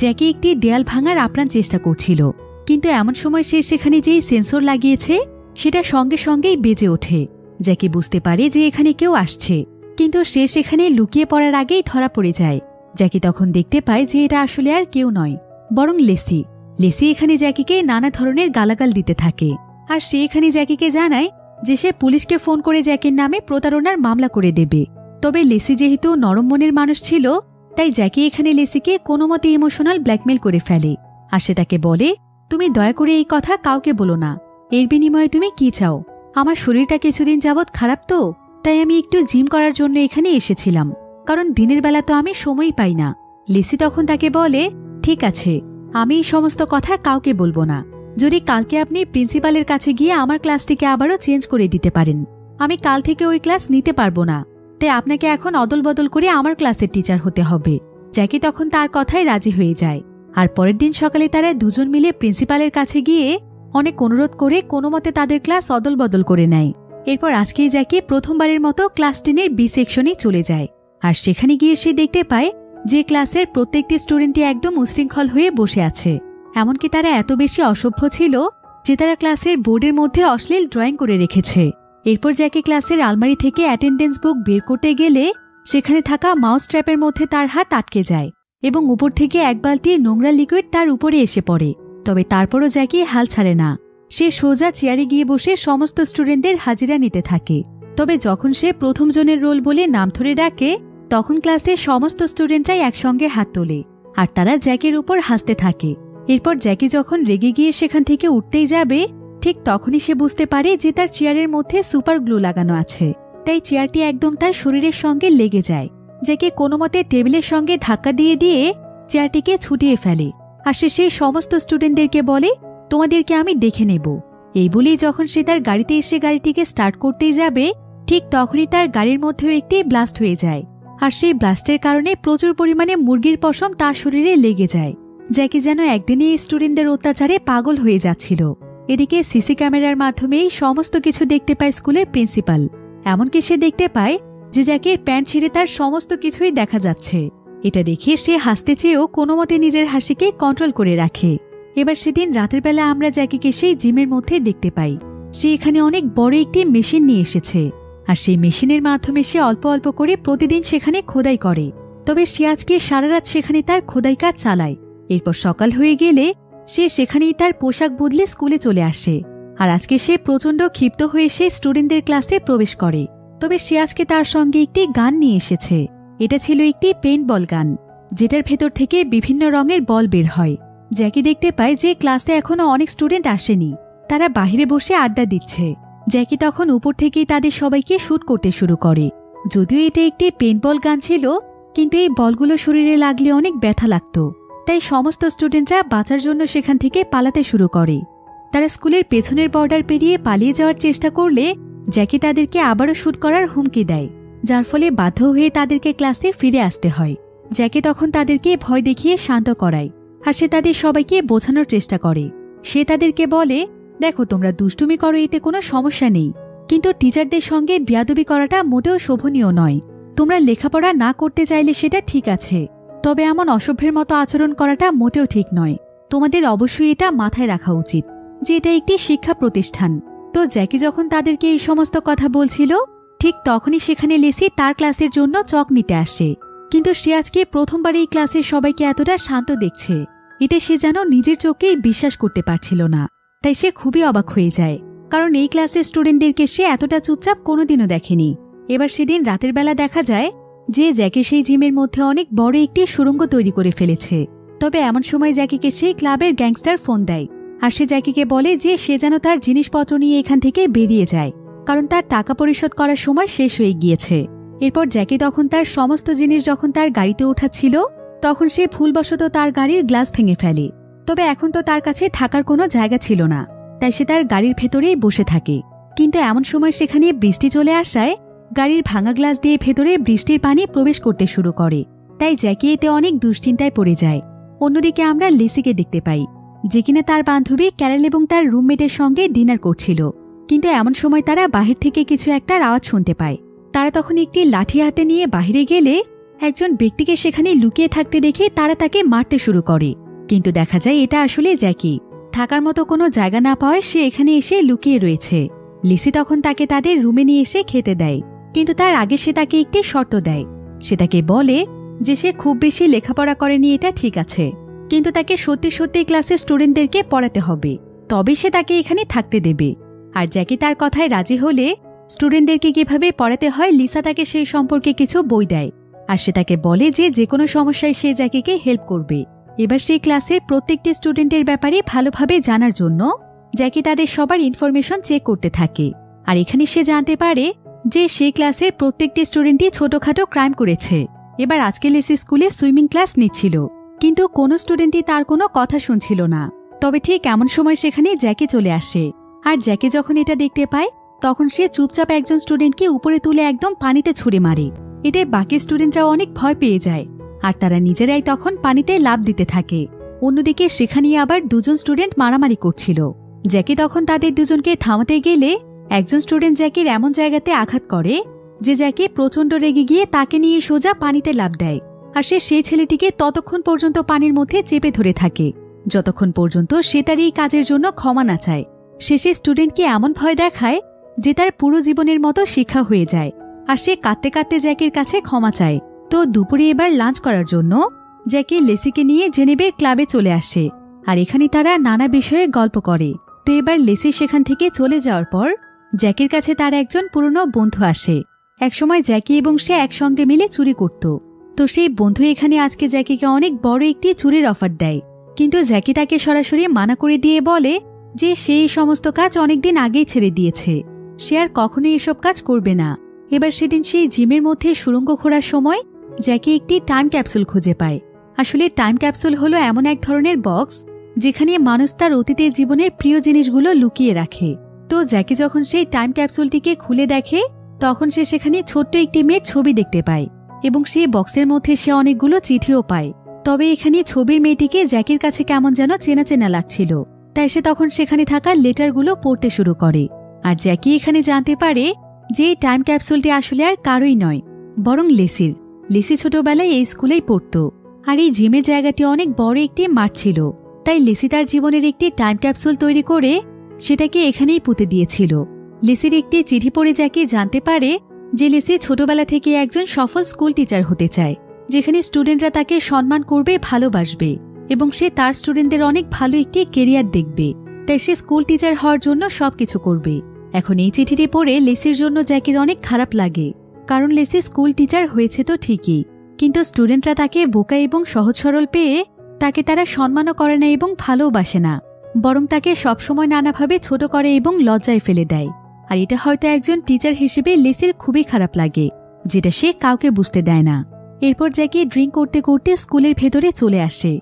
জ্যাকি একটি দেয়াল ভাঙার আপ্রাণ চেষ্টা করছিল, কিন্তু এমন সময় সে সেখানে যেই সেন্সর লাগিয়েছে সেটা সঙ্গে সঙ্গেই বেজে ওঠে। জ্যাকি বুঝতে পারে যে এখানে কেউ আসছে, কিন্তু সে সেখানে লুকিয়ে পড়ার আগেই ধরা পড়ে যায়। জ্যাকি তখন দেখতে পায় যে এটা আসলে আর কেউ নয়, বরং লেসি। লেসি এখানে জ্যাকিকে নানা ধরনের গালাগাল দিতে থাকে, আর সে এখানে জ্যাকিকে জানায় যে সে পুলিশকে ফোন করে জ্যাকির নামে প্রতারণার মামলা করে দেবে। তবে লেসি যেহেতু নরম মনের মানুষ ছিল, তাই জ্যাকি এখানে লেসিকে কোনো মতে ইমোশনাল ব্ল্যাকমেল করে ফেলে। আর সে তাকে বলে তুমি দয়া করে এই কথা কাউকে বলো না, এর বিনিময়ে তুমি কি চাও? আমার শরীরটা কিছুদিন যাবৎ খারাপ, তো তাই আমি একটু জিম করার জন্য এখানে এসেছিলাম, কারণ দিনের বেলা তো আমি সময়ই পাই না। লিসি তখন তাকে বলে, ঠিক আছে, আমি এই সমস্ত কথা কাউকে বলবো না, যদি কালকে আপনি প্রিন্সিপালের কাছে গিয়ে আমার ক্লাসটিকে আবারও চেঞ্জ করে দিতে পারেন। আমি কাল থেকে ওই ক্লাস নিতে পারবো না, তাই আপনাকে এখন অদল বদল করে আমার ক্লাসের টিচার হতে হবে। জ্যাকি তখন তার কথায় রাজি হয়ে যায়। আর পরের দিন সকালে তারা দুজন মিলে প্রিন্সিপালের কাছে গিয়ে অনেক অনুরোধ করে কোনো মতে তাদের ক্লাস অদল বদল করে নেয়। এরপর আজকেই জ্যাকি প্রথমবারের মতো ক্লাস 10-এর বি সেকশনে চলে যায়। আর সেখানে গিয়ে সে দেখতে পায় যে ক্লাসের প্রত্যেকটি স্টুডেন্টই একদম উশৃঙ্খল হয়ে বসে আছে। এমনকি তারা এত বেশি অসভ্য ছিল যে তারা ক্লাসের বোর্ডের মধ্যে অশ্লীল ড্রয়িং করে রেখেছে। এরপর জ্যাকি ক্লাসের আলমারি থেকে অ্যাটেন্ডেন্স বুক বের করতে গেলে সেখানে থাকা মাউস ট্র্যাপের মধ্যে তার হাত আটকে যায় এবং উপর থেকে এক বালতি নোংরা লিকুইড তার উপরে এসে পড়ে। তবে তারপরও জ্যাকি হাল ছাড়ে না। সে সোজা চেয়ারে গিয়ে বসে সমস্ত স্টুডেন্টদের হাজিরা নিতে থাকে। তবে যখন সে প্রথম জনের রোল বলে নাম ধরে ডাকে, তখন ক্লাসের সমস্ত স্টুডেন্টরাই একসঙ্গে হাত তোলে আর তারা জ্যাকির উপর হাসতে থাকে। এরপর জ্যাকি যখন রেগে গিয়ে সেখান থেকে উঠতেই যাবে, ঠিক তখনই সে বুঝতে পারে যে তার চেয়ারের মধ্যে সুপার গ্লু লাগানো আছে, তাই চেয়ারটি একদম তার শরীরের সঙ্গে লেগে যায়। জ্যাকি কোনো মতে টেবিলের সঙ্গে ধাক্কা দিয়ে দিয়ে চেয়ারটিকে ছুটিয়ে ফেলে। আর সে সেই সমস্ত স্টুডেন্টদেরকে বলে, তোমাদেরকে আমি দেখে নেব। এই বলেই যখন সে তার গাড়িতে এসে গাড়িটিকে স্টার্ট করতেই যাবে, ঠিক তখনই তার গাড়ির মধ্যেও একটি ব্লাস্ট হয়ে যায়। আর সেই ব্লাস্টের কারণে প্রচুর পরিমাণে মুরগির পশম তার শরীরে লেগে যায়। জ্যাকি যেন একদিনে এই স্টুডেন্টদের অত্যাচারে পাগল হয়ে যাচ্ছিল। এদিকে সিসি ক্যামেরার মাধ্যমেই সমস্ত কিছু দেখতে পায় স্কুলের প্রিন্সিপাল। এমনকি সে দেখতে পায় যে জ্যাকির প্যান্ট ছিঁড়ে তার সমস্ত কিছুই দেখা যাচ্ছে। এটা দেখে সে হাসতে চেয়েও কোনো মতে নিজের হাসিকে কন্ট্রোল করে রাখে। এবার সেদিন রাতের বেলা আমরা জ্যাকিকে সেই জিমের মধ্যে দেখতে পাই। সে এখানে অনেক বড় একটি মেশিন নিয়ে এসেছে, আর সেই মেশিনের মাধ্যমে সে অল্প অল্প করে প্রতিদিন সেখানে খোদাই করে। তবে সে আজকে সারা রাত সেখানে তার খোদাই কাজ চালায়। এরপর সকাল হয়ে গেলে সে সেখানেই তার পোশাক বদলে স্কুলে চলে আসে। আর আজকে সে প্রচণ্ড ক্ষিপ্ত হয়ে সে স্টুডেন্টদের ক্লাসে প্রবেশ করে। তবে সে আজকে তার সঙ্গে একটি গান নিয়ে এসেছে। এটা ছিল একটি পেইন্ট বল গান, যেটার ভেতর থেকে বিভিন্ন রঙের বল বের হয়। জ্যাকি দেখতে পায় যে ক্লাসে এখনো অনেক স্টুডেন্ট আসেনি, তারা বাহিরে বসে আড্ডা দিচ্ছে। জ্যাকি তখন উপর থেকেই তাদের সবাইকে শুট করতে শুরু করে। যদিও এটা একটি পেইন্ট বল গান ছিল, কিন্তু এই বলগুলো শরীরে লাগলে অনেক ব্যথা লাগত। তাই সমস্ত স্টুডেন্টরা বাঁচার জন্য সেখান থেকে পালাতে শুরু করে। তারা স্কুলের পেছনের বর্ডার পেরিয়ে পালিয়ে যাওয়ার চেষ্টা করলে জ্যাকি তাদেরকে আবারও শুট করার হুমকি দেয়, যার ফলে বাধ্য হয়ে তাদেরকে ক্লাসে ফিরে আসতে হয়। জ্যাকি তখন তাদেরকে ভয় দেখিয়ে শান্ত করায়, আর সে তাদের সবাইকে বোঝানোর চেষ্টা করে। সে তাদেরকে বলে, দেখো, তোমরা দুষ্টুমি করো, এতে কোনো সমস্যা নেই, কিন্তু টিচারদের সঙ্গে বেয়াদবি করাটা মোটেও শোভনীয় নয়। তোমরা লেখাপড়া না করতে চাইলে সেটা ঠিক আছে, তবে এমন অসভ্যের মতো আচরণ করাটা মোটেও ঠিক নয়। তোমাদের অবশ্যই এটা মাথায় রাখা উচিত যে এটা একটি শিক্ষা প্রতিষ্ঠান। তো জ্যাকি যখন তাদেরকে এই সমস্ত কথা বলছিল, ঠিক তখনই সেখানে লিসি তার ক্লাসের জন্য চক নিতে আসে। কিন্তু সে আজকে প্রথমবার এই ক্লাসের সবাইকে এতটা শান্ত দেখছে, এতে সে যেন নিজের চোখেই বিশ্বাস করতে পারছিল না। তাই সে খুবই অবাক হয়ে যায়, কারণ এই ক্লাসের স্টুডেন্টদেরকে সে এতটা চুপচাপ কোনোদিনও দেখেনি। এবার সেদিন রাতের বেলা দেখা যায় যে জ্যাকি সেই জিমের মধ্যে অনেক বড় একটি সুড়ঙ্গ তৈরি করে ফেলেছে। তবে এমন সময় জ্যাকিকে সেই ক্লাবের গ্যাংস্টার ফোন দেয়, আর সে জ্যাকিকে বলে যে সে যেন তার জিনিসপত্র নিয়ে এখান থেকে বেরিয়ে যায়, কারণ তার টাকা পরিশোধ করার সময় শেষ হয়ে গিয়েছে। এরপর জ্যাকি তখন তার সমস্ত জিনিস যখন তার গাড়িতে ওঠাচ্ছিল, তখন সে ভুলবশত তার গাড়ির গ্লাস ভেঙে ফেলে। তবে এখন তো তার কাছে থাকার কোনো জায়গা ছিল না, তাই সে তার গাড়ির ভেতরেই বসে থাকে। কিন্তু এমন সময় সেখানে বৃষ্টি চলে আসায় গাড়ির ভাঙা গ্লাস দিয়ে ভেতরে বৃষ্টির পানি প্রবেশ করতে শুরু করে। তাই জ্যাকি এতে অনেক দুশ্চিন্তায় পড়ে যায়। অন্যদিকে আমরা লিসিকে দেখতে পাই, যে কিনা তার বান্ধবী ক্যারেল এবং তার রুমমেটের সঙ্গে ডিনার করছিল। কিন্তু এমন সময় তারা বাহির থেকে কিছু একটা আওয়াজ শুনতে পায়। তারা তখন একটি লাঠি হাতে নিয়ে বাহিরে গেলে একজন ব্যক্তিকে সেখানে লুকিয়ে থাকতে দেখে তারা তাকে মারতে শুরু করে। কিন্তু দেখা যায় এটা আসলে জ্যাকি। থাকার মতো কোনো জায়গা না পাওয়ায় সে এখানে এসে লুকিয়ে রয়েছে। লিসি তখন তাকে তাদের রুমে নিয়ে এসে খেতে দেয়, কিন্তু তার আগে সে তাকে একটি শর্ত দেয়। সে তাকে বলে যে সে খুব বেশি লেখাপড়া করেনি, এটা ঠিক আছে, কিন্তু তাকে সত্যি সত্যি ক্লাসের স্টুডেন্টদেরকে পড়াতে হবে, তবে সে তাকে এখানে থাকতে দেবে। আর জ্যাকি তার কথায় রাজি হলে স্টুডেন্টদেরকে কিভাবে পড়াতে হয় লিসা তাকে সেই সম্পর্কে কিছু বই দেয়, আর সে তাকে বলে যে কোনো সমস্যায় সে জ্যাকিকে হেল্প করবে। এবার সেই ক্লাসের প্রত্যেকটি স্টুডেন্টের ব্যাপারে ভালোভাবে জানার জন্য জ্যাকি তাদের সবার ইনফরমেশন চেক করতে থাকে। আর এখানে সে জানতে পারে যে সেই ক্লাসের প্রত্যেকটি স্টুডেন্টই ছোটখাটো ক্রাইম করেছে। এবার আজকে লেসি স্কুলে সুইমিং ক্লাস নিচ্ছিল, কিন্তু কোনো স্টুডেন্টই তার কোনো কথা শুনছিল না। তবে ঠিক এমন সময় সেখানে জ্যাকি চলে আসে। আর জ্যাকি যখন এটা দেখতে পায় তখন সে চুপচাপ একজন স্টুডেন্টকে উপরে তুলে একদম পানিতে ছুঁড়ে মারে। এতে বাকি স্টুডেন্টরাও অনেক ভয় পেয়ে যায় আর তারা নিজেরাই তখন পানিতে লাফ দিতে থাকে। অন্যদিকে সেখানে আবার দুজন স্টুডেন্ট মারামারি করছিল। জ্যাকি তখন তাদের দুজনকে থামাতে গেলে একজন স্টুডেন্ট জ্যাকির এমন জায়গাতে আঘাত করে যে জ্যাকি প্রচণ্ড রেগে গিয়ে তাকে নিয়ে সোজা পানিতে লাফ দেয়। আর সে সেই ছেলেটিকে ততক্ষণ পর্যন্ত পানির মধ্যে চেপে ধরে থাকে যতক্ষণ পর্যন্ত সে তার এই কাজের জন্য ক্ষমা না চায়। শেষে স্টুডেন্টকে এমন ভয় দেখায় যে তার পুরো জীবনের মতো শিক্ষা হয়ে যায়। আর সে কাঁদতে কাঁদতে জ্যাকির কাছে ক্ষমা চায়। তো দুপুরে এবার লাঞ্চ করার জন্য জ্যাকি লেসিকে নিয়ে জেনেভের ক্লাবে চলে আসে। আর এখানে তারা নানা বিষয়ে গল্প করে। তো এবার লেসি সেখান থেকে চলে যাওয়ার পর জ্যাকির কাছে তার একজন পুরনো বন্ধু আসে। একসময় জ্যাকি এবং সে একসঙ্গে মিলে চুরি করত। তো সেই বন্ধু এখানে আজকে জ্যাকিকে অনেক বড় একটি চুরির অফার দেয়, কিন্তু জ্যাকি তাকে সরাসরি মানা করে দিয়ে বলে যে সে এই সমস্ত কাজ অনেকদিন আগেই ছেড়ে দিয়েছে, সে আর কখনোই এসব কাজ করবে না। এবার সেদিন সেই জিমের মধ্যে সুড়ঙ্গ খোঁড়ার সময় জ্যাকি একটি টাইম ক্যাপসুল খুঁজে পায়। আসলে টাইম ক্যাপসুল হলো এমন এক ধরনের বক্স যেখানে মানুষ তার অতীতের জীবনের প্রিয় জিনিসগুলো লুকিয়ে রাখে। তো জ্যাকি যখন সেই টাইম ক্যাপসুলটিকে খুলে দেখে তখন সে সেখানে ছোট্ট একটি মেয়ের ছবি দেখতে পায় এবং সেই বক্সের মধ্যে সে অনেকগুলো চিঠিও পায়। তবে এখানে ছবির মেয়েটিকে জ্যাকির কাছে কেমন যেন চেনা চেনা লাগছিল, তাই সে তখন সেখানে থাকা লেটারগুলো পড়তে শুরু করে। আর জ্যাকি এখানে জানতে পারে যে এই টাইম ক্যাপসুলটি আসলে আর কারোই নয়, বরং লেসির। লেসি ছোটবেলায় এই স্কুলেই পড়ত আর এই জিমের জায়গাটি অনেক বড় একটি মাঠ ছিল, তাই লেসি তার জীবনের একটি টাইম ক্যাপসুল তৈরি করে সেটাকে এখানেই পুঁতে দিয়েছিল। লেসির একটি চিঠি পড়ে জ্যাকি জানতে পারে যে লেসি ছোটবেলা থেকে একজন সফল স্কুল টিচার হতে চায়, যেখানে স্টুডেন্টরা তাকে সম্মান করবে, ভালোবাসবে এবং সে তার স্টুডেন্টদের অনেক ভালো একটি কেরিয়ার দেখবে। তাই সে স্কুল টিচার হওয়ার জন্য সবকিছু করবে। এখন এই চিঠিটি পড়ে লেসির জন্য জ্যাকির অনেক খারাপ লাগে, কারণ লেসি স্কুল টিচার হয়েছে তো ঠিকই, কিন্তু স্টুডেন্টরা তাকে বোকা এবং সহজ সরল পেয়ে তাকে তারা সম্মানও করে না এবং ভালোবাসে না, বরং তাকে সবসময় নানাভাবে ছোট করে এবং লজ্জায় ফেলে দেয়। আর এটা হয়তো একজন টিচার হিসেবে লেসির খুবই খারাপ লাগে, যেটা সে কাউকে বুঝতে দেয় না। এরপর জ্যাকি ড্রিঙ্ক করতে করতে স্কুলের ভেতরে চলে আসে,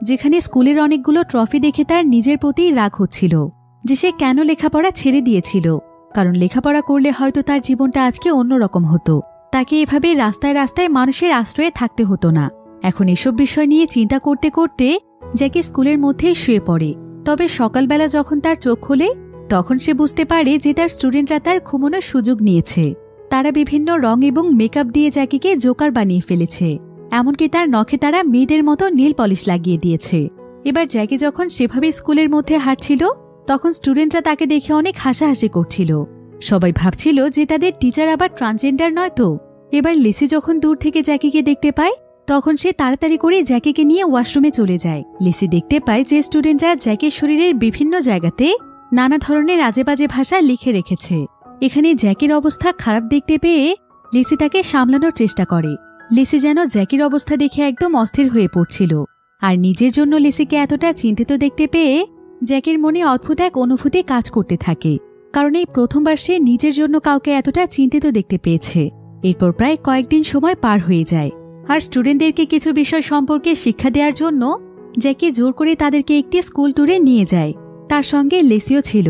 যেখানে স্কুলের অনেকগুলো ট্রফি দেখে তার নিজের প্রতি রাগ হচ্ছিল যে সে কেন লেখাপড়া ছেড়ে দিয়েছিল, কারণ লেখাপড়া করলে হয়তো তার জীবনটা আজকে অন্যরকম হতো। তাকে এভাবে রাস্তায় রাস্তায় মানুষের আশ্রয়ে থাকতে হতো না। এখন এসব বিষয় নিয়ে চিন্তা করতে করতে জ্যাকি স্কুলের মধ্যেই শুয়ে পড়ে। তবে সকালবেলা যখন তার চোখ খোলে তখন সে বুঝতে পারে যে তার স্টুডেন্টরা তার ঘুমানোর সুযোগ নিয়েছে। তারা বিভিন্ন রং এবং মেকআপ দিয়ে জ্যাকিকে জোকার বানিয়ে ফেলেছে, এমনকি তার নখে তারা মেয়েদের মতো নীল পলিশ লাগিয়ে দিয়েছে। এবার জ্যাকি যখন সেভাবে স্কুলের মধ্যে হাঁটছিল তখন স্টুডেন্টরা তাকে দেখে অনেক হাসাহাসি করছিল। সবাই ভাবছিল যে তাদের টিচার আবার ট্রান্সজেন্ডার নয় তো। এবার লেসি যখন দূর থেকে জ্যাকিকে দেখতে পায় তখন সে তাড়াতাড়ি করে জ্যাকিকে নিয়ে ওয়াশরুমে চলে যায়। লেসি দেখতে পায় যে স্টুডেন্টরা জ্যাকির শরীরের বিভিন্ন জায়গাতে নানা ধরনের আজেবাজে ভাষা লিখে রেখেছে। এখানে জ্যাকির অবস্থা খারাপ দেখতে পেয়ে লেসি তাকে সামলানোর চেষ্টা করে। লেসি যেন জ্যাকির অবস্থা দেখে একদম অস্থির হয়ে পড়ছিল, আর নিজের জন্য লেসিকে এতটা চিন্তিত দেখতে পেয়ে জ্যাকির মনে অদ্ভুত এক অনুভূতি কাজ করতে থাকে, কারণ এই প্রথমবার সে নিজের জন্য কাউকে এতটা চিন্তিত দেখতে পেয়েছে। এরপর প্রায় কয়েকদিন সময় পার হয়ে যায়, আর স্টুডেন্টদেরকে কিছু বিষয় সম্পর্কে শিক্ষা দেওয়ার জন্য জ্যাকি জোর করে তাদেরকে একটি স্কুল ট্যুরে নিয়ে যায়। তার সঙ্গে লেসিও ছিল।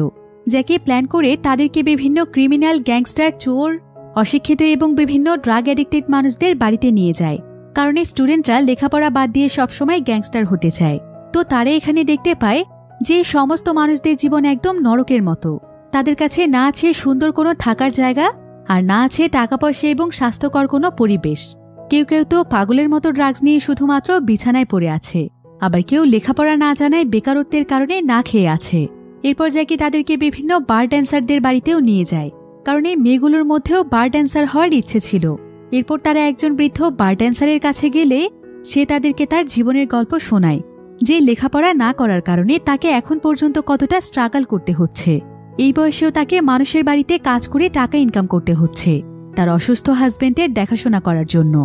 জ্যাকি প্ল্যান করে তাদেরকে বিভিন্ন ক্রিমিনাল, গ্যাংস্টার, চোর, অশিক্ষিত এবং বিভিন্ন ড্রাগ অ্যাডিক্টেড মানুষদের বাড়িতে নিয়ে যায়, কারণ এই স্টুডেন্টরা লেখাপড়া বাদ দিয়ে সবসময় গ্যাংস্টার হতে চায়। তো তারা এখানে দেখতে পায় যে সমস্ত মানুষদের জীবন একদম নরকের মতো। তাদের কাছে না আছে সুন্দর কোনো থাকার জায়গা, আর না আছে টাকা পয়সা এবং স্বাস্থ্যকর কোনো পরিবেশ। কেউ কেউ তো পাগলের মতো ড্রাগস নিয়ে শুধুমাত্র বিছানায় পড়ে আছে, আবার কেউ লেখাপড়া না জানায় বেকারত্বের কারণে না খেয়ে আছে। এরপর জ্যাকি তাদেরকে বিভিন্ন বার ড্যান্সারদের বাড়িতেও নিয়ে যায়, কারণ এই মেয়েগুলোর মধ্যেও বার ড্যান্সার হওয়ার ইচ্ছে ছিল। এরপর তারা একজন বৃদ্ধ বার ড্যান্সারের কাছে গেলে সে তাদেরকে তার জীবনের গল্প শোনায়, যে লেখাপড়া না করার কারণে তাকে এখন পর্যন্ত কতটা স্ট্রাগল করতে হচ্ছে। এই বয়সেও তাকে মানুষের বাড়িতে কাজ করে টাকা ইনকাম করতে হচ্ছে তার অসুস্থ হাজবেন্ডের দেখাশোনা করার জন্য।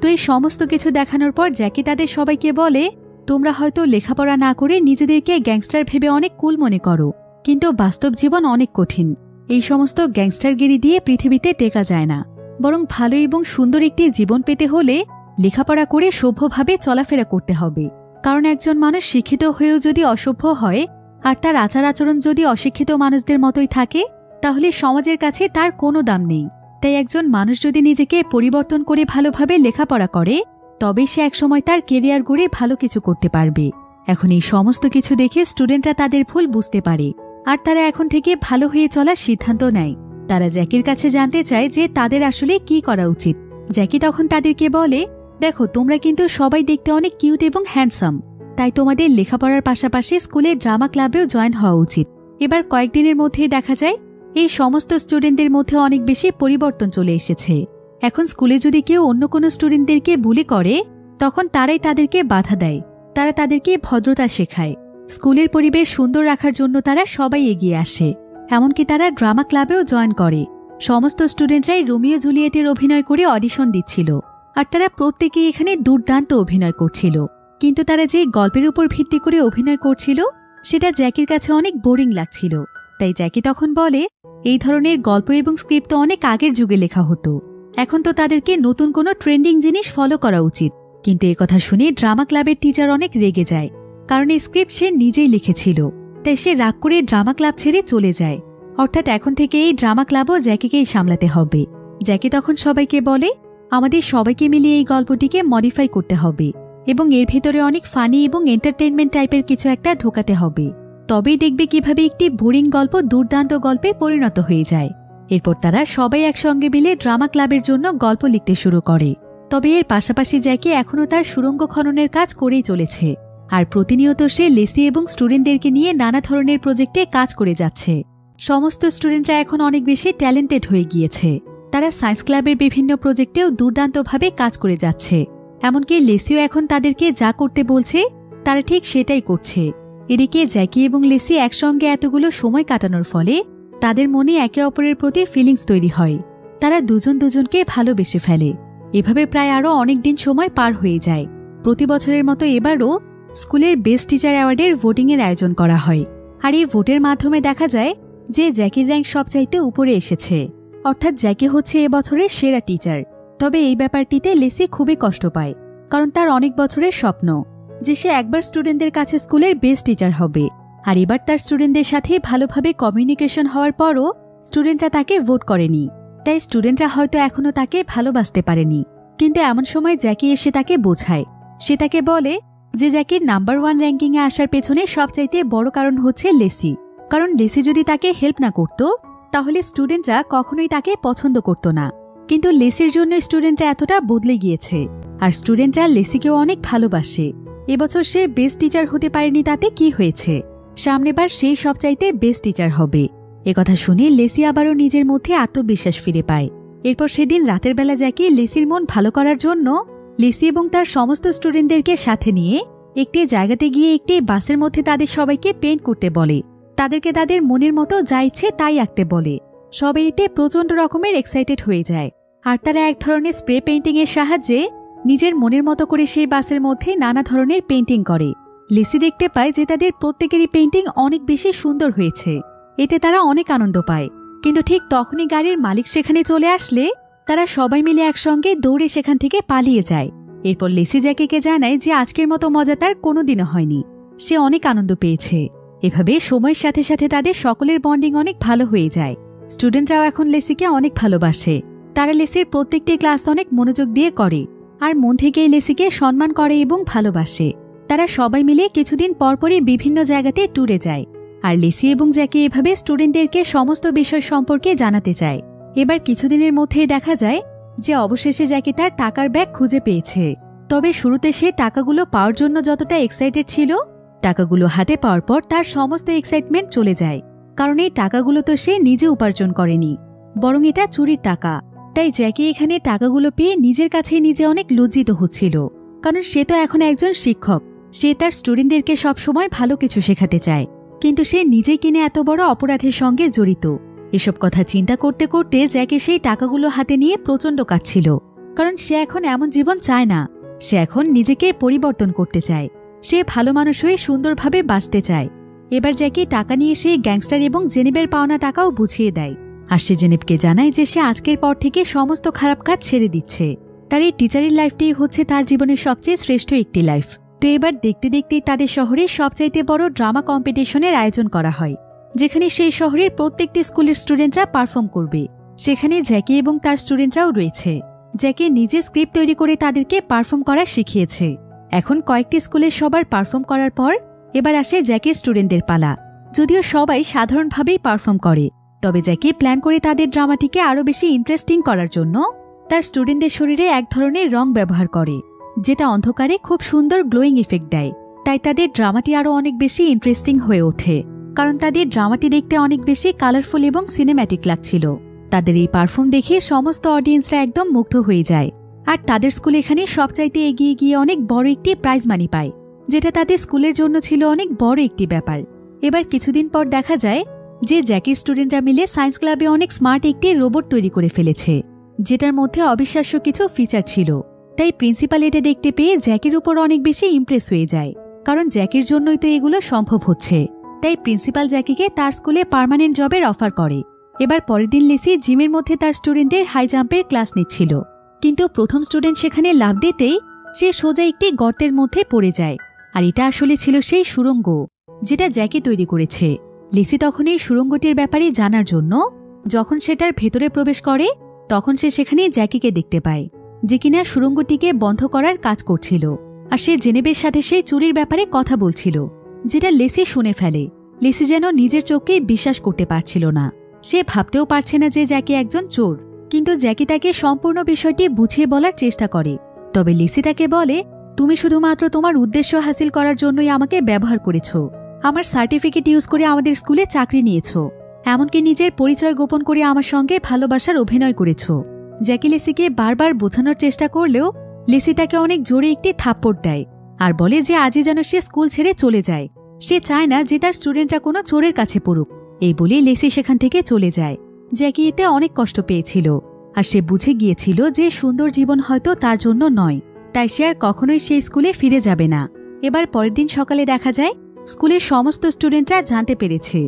তো এই সমস্ত কিছু দেখানোর পর জ্যাকি তাদের সবাইকে বলে, তোমরা হয়তো লেখাপড়া না করে নিজেদেরকে গ্যাংস্টার ভেবে অনেক কুল মনে করো, কিন্তু বাস্তব জীবন অনেক কঠিন। এই সমস্ত গ্যাংস্টারগিরি দিয়ে পৃথিবীতে টেকা যায় না। বরং ভালো এবং সুন্দর একটি জীবন পেতে হলে লেখাপড়া করে সভ্যভাবে চলাফেরা করতে হবে। কারণ একজন মানুষ শিক্ষিত হয়েও যদি অসভ্য হয় আর তার আচার আচরণ যদি অশিক্ষিত মানুষদের মতোই থাকে, তাহলে সমাজের কাছে তার কোনো দাম নেই। তাই একজন মানুষ যদি নিজেকে পরিবর্তন করে ভালোভাবে লেখাপড়া করে, তবে সে একসময় তার কেরিয়ার গড়ে ভালো কিছু করতে পারবে। এখন এই সমস্ত কিছু দেখে স্টুডেন্টরা তাদের ভুল বুঝতে পারে আর তারা এখন থেকে ভালো হয়ে চলার সিদ্ধান্ত নেয়। তারা জ্যাকির কাছে জানতে চায় যে তাদের আসলে কি করা উচিত। জ্যাকি তখন তাদেরকে বলে, দেখো, তোমরা কিন্তু সবাই দেখতে অনেক কিউট এবং হ্যান্ডসাম, তাই তোমাদের লেখাপড়ার পাশাপাশি স্কুলের ড্রামা ক্লাবেও জয়েন হওয়া উচিত। এবার কয়েকদিনের মধ্যেই দেখা যায় এই সমস্ত স্টুডেন্টদের মধ্যে অনেক বেশি পরিবর্তন চলে এসেছে। এখন স্কুলে যদি কেউ অন্য কোনো স্টুডেন্টদেরকে বুলি করে, তখন তারাই তাদেরকে বাধা দেয়। তারা তাদেরকে ভদ্রতা শেখায়। স্কুলের পরিবেশ সুন্দর রাখার জন্য তারা সবাই এগিয়ে আসে। এমনকি তারা ড্রামা ক্লাবেও জয়েন করে। সমস্ত স্টুডেন্টরাই রোমিও জুলিয়েটের অভিনয় করে অডিশন দিচ্ছিল আর তারা প্রত্যেকেই এখানে দুর্দান্ত অভিনয় করছিল। কিন্তু তারা যে গল্পের উপর ভিত্তি করে অভিনয় করছিল সেটা জ্যাকির কাছে অনেক বোরিং লাগছিল। তাই জ্যাকি তখন বলে, এই ধরনের গল্প এবং স্ক্রিপ্ট তো অনেক আগের যুগে লেখা হতো। এখন তো তাদেরকে নতুন কোনো ট্রেন্ডিং জিনিস ফলো করা উচিত। কিন্তু একথা শুনে ড্রামা ক্লাবের টিচার অনেক রেগে যায়, কারণ এই স্ক্রিপ্ট সে নিজেই লিখেছিল। তাই সে রাগ করে ড্রামা ক্লাব ছেড়ে চলে যায়। অর্থাৎ এখন থেকে এই ড্রামা ক্লাবও জ্যাকিকেই সামলাতে হবে। জ্যাকি তখন সবাইকে বলে, আমাদের সবাইকে মিলিয়ে এই গল্পটিকে মডিফাই করতে হবে এবং এর ভেতরে অনেক ফানি এবং এন্টারটেইনমেন্ট টাইপের কিছু একটা ঢোকাতে হবে। তবেই দেখবে কিভাবে একটি বোরিং গল্প দুর্দান্ত গল্পে পরিণত হয়ে যায়। এরপর তারা সবাই একসঙ্গে মিলে ড্রামা ক্লাবের জন্য গল্প লিখতে শুরু করে। তবে এর পাশাপাশি জ্যাকি এখনও তার সুড়ঙ্গ খননের কাজ করেই চলেছে। আর প্রতিনিয়ত সে লেসি এবং স্টুডেন্টদেরকে নিয়ে নানা ধরনের প্রজেক্টে কাজ করে যাচ্ছে। সমস্ত স্টুডেন্টরা এখন অনেক বেশি ট্যালেন্টেড হয়ে গিয়েছে। তারা সায়েন্স ক্লাবের বিভিন্ন প্রজেক্টেও দুর্দান্তভাবে কাজ করে যাচ্ছে। এমনকি লেসিও এখন তাদেরকে যা করতে বলছে তারা ঠিক সেটাই করছে। এদিকে জ্যাকি এবং লেসি একসঙ্গে এতগুলো সময় কাটানোর ফলে তাদের মনে একে অপরের প্রতি ফিলিংস তৈরি হয়। তারা দুজন দুজনকে ভালোবেসে ফেলে। এভাবে প্রায় আরও অনেক দিন সময় পার হয়ে যায়। প্রতি বছরের মতো এবারও স্কুলের বেস্ট টিচার অ্যাওয়ার্ডের ভোটিংয়ের আয়োজন করা হয়। আর এই ভোটের মাধ্যমে দেখা যায় যে জ্যাকির র্যাঙ্ক সবচাইতে উপরে এসেছে। অর্থাৎ জ্যাকি হচ্ছে এবছরের সেরা টিচার। তবে এই ব্যাপারটিতে লেসি খুবই কষ্ট পায়, কারণ তার অনেক বছরের স্বপ্ন যে সে একবার স্টুডেন্টদের কাছে স্কুলের বেস্ট টিচার হবে। আর এবার তার স্টুডেন্টদের সাথে ভালোভাবে কমিউনিকেশন হওয়ার পরও স্টুডেন্টরা তাকে ভোট করেনি। তাই স্টুডেন্টরা হয়তো এখনও তাকে ভালোবাসতে পারেনি। কিন্তু এমন সময় জ্যাকি এসে তাকে বোঝায়। সে তাকে বলে যে জ্যাকির নাম্বার 1 র্যাঙ্কিংয়ে আসার পেছনে সবচাইতে বড় কারণ হচ্ছে লেসি। কারণ লেসি যদি তাকে হেল্প না করত, তাহলে স্টুডেন্টরা কখনোই তাকে পছন্দ করত না। কিন্তু লেসির জন্য স্টুডেন্টরা এতটা বদলে গিয়েছে আর স্টুডেন্টরা লেসিকেও অনেক ভালোবাসে। এবছর সে বেস্ট টিচার হতে পারেনি, তাতে কি হয়েছে? সামনেবার সেই সবচাইতে বেস্ট টিচার হবে। একথা শুনে লেসি আবারও নিজের মধ্যে আত্মবিশ্বাস ফিরে পায়। এরপর সেদিন রাতের বেলা জ্যাকি লেসির মন ভালো করার জন্য লেসি এবং তার সমস্ত স্টুডেন্টদেরকে সাথে নিয়ে একটি জায়গাতে গিয়ে একটি বাসের মধ্যে তাদের সবাইকে পেইন্ট করতে বলে। তাদেরকে তাদের মনের মতো যা ইচ্ছে তাই আঁকতে বলে। সবাই এতে প্রচণ্ড রকমের এক্সাইটেড হয়ে যায়। আর তারা এক ধরনের স্প্রে পেইন্টিংয়ের সাহায্যে নিজের মনের মতো করে সেই বাসের মধ্যে নানা ধরনের পেইন্টিং করে। লেসি দেখতে পায় যে তাদের প্রত্যেকেরই পেইন্টিং অনেক বেশি সুন্দর হয়েছে। এতে তারা অনেক আনন্দ পায়। কিন্তু ঠিক তখনই গাড়ির মালিক সেখানে চলে আসলে তারা সবাই মিলে একসঙ্গে দৌড়ে সেখান থেকে পালিয়ে যায়। এরপর লেসি জ্যাকিকে জানায় যে আজকের মতো মজা তার কোনোদিনও হয়নি। সে অনেক আনন্দ পেয়েছে। এভাবে সময়ের সাথে সাথে তাদের সকলের বন্ডিং অনেক ভালো হয়ে যায়। স্টুডেন্টরাও এখন লেসিকে অনেক ভালোবাসে। তারা লেসির প্রত্যেকটি ক্লাস অনেক মনোযোগ দিয়ে করে আর মন থেকেই লেসিকে সম্মান করে এবং ভালোবাসে। তারা সবাই মিলে কিছুদিন পরপরই বিভিন্ন জায়গাতে ট্যুরে যায়। আর লেসি এবং জ্যাকি এভাবে স্টুডেন্টদেরকে সমস্ত বিষয় সম্পর্কে জানাতে চায়। এবার কিছুদিনের মধ্যেই দেখা যায় যে অবশেষে জ্যাকি তার টাকার ব্যাগ খুঁজে পেয়েছে। তবে শুরুতে সে টাকাগুলো পাওয়ার জন্য যতটা এক্সাইটেড ছিল, টাকাগুলো হাতে পাওয়ার পর তার সমস্ত এক্সাইটমেন্ট চলে যায়। কারণ এই টাকাগুলো তো সে নিজে উপার্জন করেনি, বরং এটা চুরির টাকা। তাই জ্যাকি এখানে টাকাগুলো পেয়ে নিজের কাছে নিজে অনেক লজ্জিত হচ্ছিল। কারণ সে তো এখন একজন শিক্ষক। সে তার স্টুডেন্টদেরকে সবসময় ভালো কিছু শেখাতে চায়, কিন্তু সে নিজেই কিনে এত বড় অপরাধের সঙ্গে জড়িত। এসব কথা চিন্তা করতে করতে জ্যাকি সেই টাকাগুলো হাতে নিয়ে প্রচণ্ড কাঁদছিল। কারণ সে এখন এমন জীবন চায় না। সে এখন নিজেকে পরিবর্তন করতে চায়। সে ভালো মানুষ হয়ে সুন্দরভাবে বাঁচতে চায়। এবার জ্যাকি টাকা নিয়ে সেই গ্যাংস্টার এবং জেনেবের পাওনা টাকাও বুঝিয়ে দেয়। আর সে জেনেবকে জানায় যে সে আজকের পর থেকে সমস্ত খারাপ কাজ ছেড়ে দিচ্ছে। তার এই টিচারের লাইফটাই হচ্ছে তার জীবনের সবচেয়ে শ্রেষ্ঠ একটি লাইফ। তো এবার দেখতে দেখতেই তাদের শহরে সবচাইতে বড় ড্রামা কম্পিটিশনের আয়োজন করা হয়, যেখানে সেই শহরের প্রত্যেকটি স্কুলের স্টুডেন্টরা পারফর্ম করবে। সেখানে জ্যাকি এবং তার স্টুডেন্টরাও রয়েছে। জ্যাকি নিজে স্ক্রিপ্ট তৈরি করে তাদেরকে পারফর্ম করা শিখিয়েছে। এখন কয়েকটি স্কুলের সবার পারফর্ম করার পর এবার আসে জ্যাকির স্টুডেন্টদের পালা। যদিও সবাই সাধারণভাবেই পারফর্ম করে, তবে জ্যাকি প্ল্যান করে তাদের ড্রামাটিকে আরও বেশি ইন্টারেস্টিং করার জন্য তার স্টুডেন্টদের শরীরে এক ধরনের রং ব্যবহার করে, যেটা অন্ধকারে খুব সুন্দর গ্লোয়িং ইফেক্ট দেয়। তাই তাদের ড্রামাটি আরও অনেক বেশি ইন্টারেস্টিং হয়ে ওঠে, কারণ তাদের ড্রামাটি দেখতে অনেক বেশি কালারফুল এবং সিনেম্যাটিক লাগছিল। তাদের এই পারফর্ম দেখে সমস্ত অডিয়েন্সরা একদম মুগ্ধ হয়ে যায়। আর তাদের স্কুল এখানে সবচাইতে এগিয়ে গিয়ে অনেক বড় একটি প্রাইজ মানি পায়, যেটা তাদের স্কুলের জন্য ছিল অনেক বড় একটি ব্যাপার। এবার কিছুদিন পর দেখা যায় যে জ্যাকির স্টুডেন্টরা মিলে সায়েন্স ক্লাবে অনেক স্মার্ট একটি রোবট তৈরি করে ফেলেছে, যেটার মধ্যে অবিশ্বাস্য কিছু ফিচার ছিল। তাই প্রিন্সিপাল এটা দেখতে পেয়ে জ্যাকির উপর অনেক বেশি ইমপ্রেস হয়ে যায়, কারণ জ্যাকির জন্যই তো এগুলো সম্ভব হচ্ছে। তাই প্রিন্সিপাল জ্যাকিকে তার স্কুলে পার্মানেন্ট জবের অফার করে। এবার পরের দিন লেসি জিমের মধ্যে তার স্টুডেন্টদের হাই জাম্পের ক্লাস নিচ্ছিল, কিন্তু প্রথম স্টুডেন্ট সেখানে লাফ দিতেই সে সোজা একটি গর্তের মধ্যে পড়ে যায়। আর এটা আসলে ছিল সেই সুড়ঙ্গ যেটা জ্যাকি তৈরি করেছে। লেসি তখন এই সুড়ঙ্গটির ব্যাপারে জানার জন্য যখন সেটার ভেতরে প্রবেশ করে, তখন সে সেখানে জ্যাকিকে দেখতে পায়, যে কিনা সুড়ঙ্গটিকে বন্ধ করার কাজ করছিল। আর সে জেনেবের সাথে সেই চুরির ব্যাপারে কথা বলছিল, যেটা লেসি শুনে ফেলে। লেসি যেন নিজের চোখকে বিশ্বাস করতে পারছিল না। সে ভাবতেও পারছে না যে জ্যাকি একজন চোর, কিন্তু জ্যাকি তাকে সম্পূর্ণ বিষয়টি বুঝিয়ে বলার চেষ্টা করে। তবে লেসি তাকে বলে, তুমি শুধুমাত্র তোমার উদ্দেশ্য হাসিল করার জন্যই আমাকে ব্যবহার করেছ। আমার সার্টিফিকেট ইউজ করে আমাদের স্কুলে চাকরি নিয়েছ, এমনকি নিজের পরিচয় গোপন করে আমার সঙ্গে ভালোবাসার অভিনয় করেছ। জ্যাকি লেসিকে বারবার বোঝানোর চেষ্টা করলেও লেসি তাকে অনেক জোরে একটি থাপ্পড় দেয় আর বলে যে আজই যেন সে স্কুল ছেড়ে চলে যায়। সে চায় না যে তার স্টুডেন্টরা কোনো চোরের কাছে পড়ুক। এই বলে লেসি সেখান থেকে চলে যায়। জ্যাকি এতে অনেক কষ্ট পেয়েছিল, আর সে বুঝে গিয়েছিল যে সুন্দর জীবন হয়তো তার জন্য নয়। তাই সে আর কখনোই সেই স্কুলে ফিরে যাবে না। এবার পরের দিন সকালে দেখা যায় স্কুলের সমস্ত স্টুডেন্টরা জানতে পেরেছে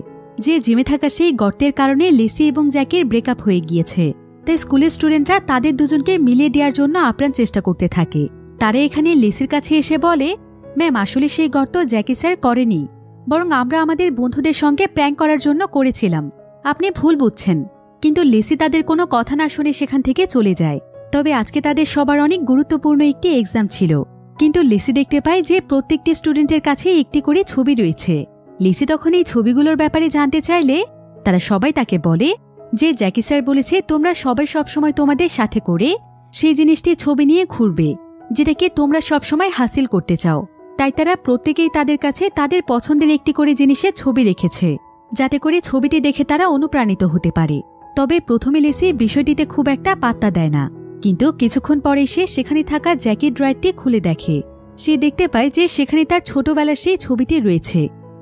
যে জিমে থাকা সেই গর্তের কারণে লেসি এবং জ্যাকির ব্রেকআপ হয়ে গিয়েছে। তাই স্কুলের স্টুডেন্টরা তাদের দুজনকে মিলিয়ে দেওয়ার জন্য আপ্রাণ চেষ্টা করতে থাকে। তারা এখানে লেসির কাছে এসে বলে, ম্যাম, আসলে সেই গর্ত জ্যাকি স্যার করেনি, বরং আমরা আমাদের বন্ধুদের সঙ্গে প্র্যাঙ্ক করার জন্য করেছিলাম। আপনি ভুল বুঝছেন। কিন্তু লেসি তাদের কোনো কথা না শুনে সেখান থেকে চলে যায়। তবে আজকে তাদের সবার অনেক গুরুত্বপূর্ণ একটি এক্সাম ছিল, কিন্তু লেসি দেখতে পায় যে প্রত্যেকটি স্টুডেন্টের কাছে একটি করে ছবি রয়েছে। লেসি তখন এই ছবিগুলোর ব্যাপারে জানতে চাইলে তারা সবাই তাকে বলে যে জ্যাকি স্যার বলেছে তোমরা সবাই সবসময় তোমাদের সাথে করে সেই জিনিসটি ছবি নিয়ে ঘুরবে, যেটাকে তোমরা সবসময় হাসিল করতে চাও। তাই তারা প্রত্যেকেই তাদের কাছে তাদের পছন্দের একটি করে জিনিসের ছবি রেখেছে, যাতে করে ছবিটি দেখে তারা অনুপ্রাণিত হতে পারে। তবে প্রথমে লেসি বিষয়টিতে খুব একটা পাত্তা দেয় না, কিন্তু কিছুক্ষণ পরে সে সেখানে থাকা জ্যাকির ড্রয়ারটি খুলে দেখে। সে দেখতে পায় যে সেখানে তার ছোটবেলার সেই ছবিটি রয়েছে।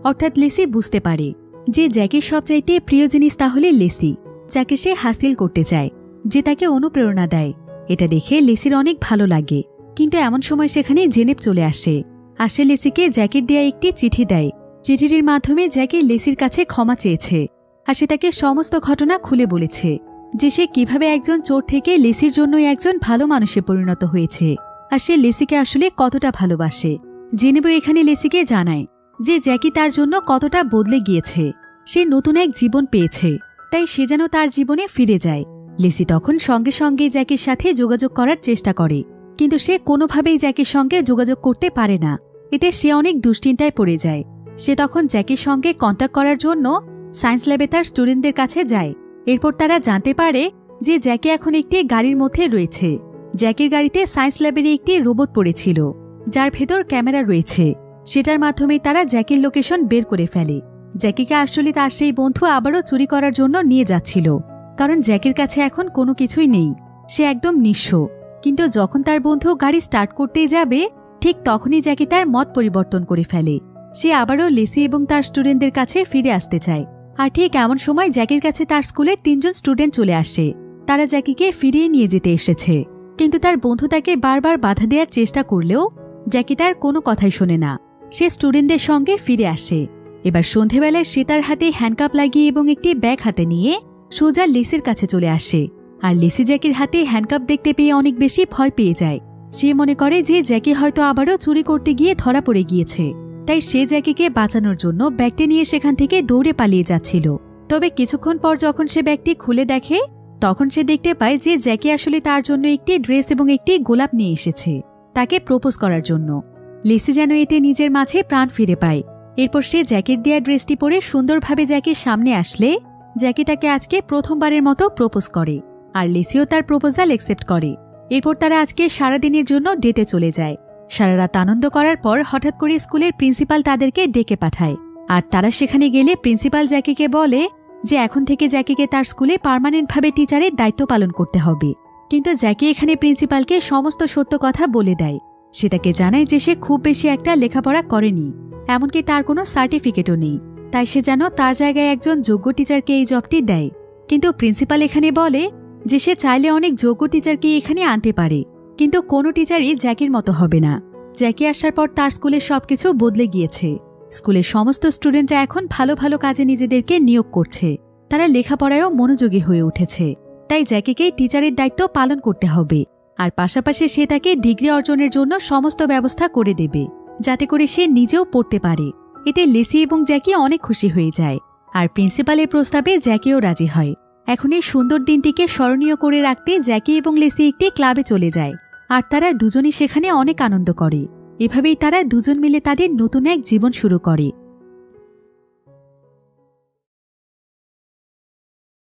অর্থাৎ লেসি বুঝতে পারে যে জ্যাকির সবচাইতে প্রিয় জিনিস তাহলে লেসি, যাকে সে হাসিল করতে চায়, যে তাকে অনুপ্রেরণা দেয়। এটা দেখে লেসির অনেক ভালো লাগে। কিন্তু এমন সময় সেখানে জেনেব চলে আসে। সে লেসিকে জ্যাকির দেয়া একটি চিঠি দেয়। চিঠিটির মাধ্যমে জ্যাকি লেসির কাছে ক্ষমা চেয়েছে, আর সে তাকে সমস্ত ঘটনা খুলে বলেছে যে সে কিভাবে একজন চোর থেকে লেসির জন্যই একজন ভালো মানুষে পরিণত হয়েছে, আর সে লেসিকে আসলে কতটা ভালোবাসে। জেনেব এখানে লেসিকে জানায় যে জ্যাকি তার জন্য কতটা বদলে গিয়েছে। সে নতুন এক জীবন পেয়েছে, তাই সে যেন তার জীবনে ফিরে যায়। লেসি তখন সঙ্গে সঙ্গে জ্যাকির সাথে যোগাযোগ করার চেষ্টা করে, কিন্তু সে কোনোভাবেই জ্যাকির সঙ্গে যোগাযোগ করতে পারে না। এতে সে অনেক দুশ্চিন্তায় পড়ে যায়। সে তখন জ্যাকির সঙ্গে কন্ট্যাক্ট করার জন্য সায়েন্স ল্যাবে তার স্টুডেন্টদের কাছে যায়। এরপর তারা জানতে পারে যে জ্যাকি এখন একটি গাড়ির মধ্যে রয়েছে। জ্যাকির গাড়িতে সায়েন্স ল্যাবের একটি রোবট পড়েছিল, যার ভেতর ক্যামেরা রয়েছে। সেটার মাধ্যমে তারা জ্যাকির লোকেশন বের করে ফেলে। জ্যাকিকে আসলে তার সেই বন্ধু আবারও চুরি করার জন্য নিয়ে যাচ্ছিল, কারণ জ্যাকির কাছে এখন কোনো কিছুই নেই। সে একদম নিঃস্ব। কিন্তু যখন তার বন্ধু গাড়ি স্টার্ট করতেই যাবে, ঠিক তখনই জ্যাকি তার মত পরিবর্তন করে ফেলে। সে আবারও লেসি এবং তার স্টুডেন্টদের কাছে ফিরে আসতে চায়। আর ঠিক এমন সময় জ্যাকির কাছে তার স্কুলের 3 জন স্টুডেন্ট চলে আসে। তারা জ্যাকিকে ফিরিয়ে নিয়ে যেতে এসেছে, কিন্তু তার বন্ধু তাকে বারবার বাধা দেওয়ার চেষ্টা করলেও জ্যাকি তার কোনো কথাই শোনে না। সে স্টুডেন্টদের সঙ্গে ফিরে আসে। এবার সন্ধেবেলায় সে তার হাতে হ্যান্ডকাপ লাগিয়ে এবং একটি ব্যাগ হাতে নিয়ে সোজা লিসির কাছে চলে আসে। আর লিসি জ্যাকির হাতে হ্যান্ডকাপ দেখতে পেয়ে অনেক বেশি ভয় পেয়ে যায়। সে মনে করে যে জ্যাকি হয়তো আবারও চুরি করতে গিয়ে ধরা পড়ে গিয়েছে, তাই সে জ্যাকিকে বাঁচানোর জন্য ব্যাগটি নিয়ে সেখান থেকে দৌড়ে পালিয়ে যাচ্ছিল। তবে কিছুক্ষণ পর যখন সে ব্যাগটি খুলে দেখে, তখন সে দেখতে পায় যে জ্যাকি আসলে তার জন্য একটি ড্রেস এবং একটি গোলাপ নিয়ে এসেছে তাকে প্রপোজ করার জন্য। লিসি যেন এতে নিজের মাঝে প্রাণ ফিরে পায়। এরপর সে জ্যাকির দেয়া ড্রেসটি পরে সুন্দরভাবে জ্যাকির সামনে আসলে জ্যাকি তাকে আজকে প্রথমবারের মতো প্রপোজ করে, আর লিসিও তার প্রপোজাল অ্যাকসেপ্ট করে। এরপর তারা আজকে সারাদিনের জন্য ডেটে চলে যায়। সারা রাত আনন্দ করার পর হঠাৎ করে স্কুলের প্রিন্সিপাল তাদেরকে ডেকে পাঠায়। আর তারা সেখানে গেলে প্রিন্সিপাল জ্যাকিকে বলে যে এখন থেকে জ্যাকিকে তার স্কুলে পার্মানেন্টভাবে টিচারের দায়িত্ব পালন করতে হবে। কিন্তু জ্যাকি এখানে প্রিন্সিপালকে সমস্ত সত্য কথা বলে দেয়। সে তাকে জানায় যে সে খুব বেশি একটা লেখাপড়া করেনি, এমনকি তার কোনো সার্টিফিকেটও নেই, তাই সে যেন তার জায়গায় একজন যোগ্য টিচারকে এই জবটি দেয়। কিন্তু প্রিন্সিপাল এখানে বলে যে সে চাইলে অনেক যোগ্য টিচারকে এখানে আনতে পারে, কিন্তু কোনো টিচারই জ্যাকির মতো হবে না। জ্যাকি আসার পর তার স্কুলের সবকিছু বদলে গিয়েছে। স্কুলের সমস্ত স্টুডেন্টরা এখন ভালো ভালো কাজে নিজেদেরকে নিয়োগ করছে, তারা লেখাপড়ায়ও মনোযোগী হয়ে উঠেছে। তাই জ্যাকিকেই টিচারের দায়িত্ব পালন করতে হবে, আর পাশাপাশি সে তাকে ডিগ্রি অর্জনের জন্য সমস্ত ব্যবস্থা করে দেবে, যাতে করে সে নিজেও পড়তে পারে। এতে লিসি এবং জ্যাকি অনেক খুশি হয়ে যায়, আর প্রিন্সিপালের প্রস্তাবে জ্যাকিও রাজি হয়। এখন এই সুন্দর দিনটিকে স্মরণীয় করে রাখতে জ্যাকি এবং লিসি একটি ক্লাবে চলে যায়, আর তারা দুজনই সেখানে অনেক আনন্দ করে। এভাবেই তারা দুজন মিলে তাদের নতুন এক জীবন শুরু করে।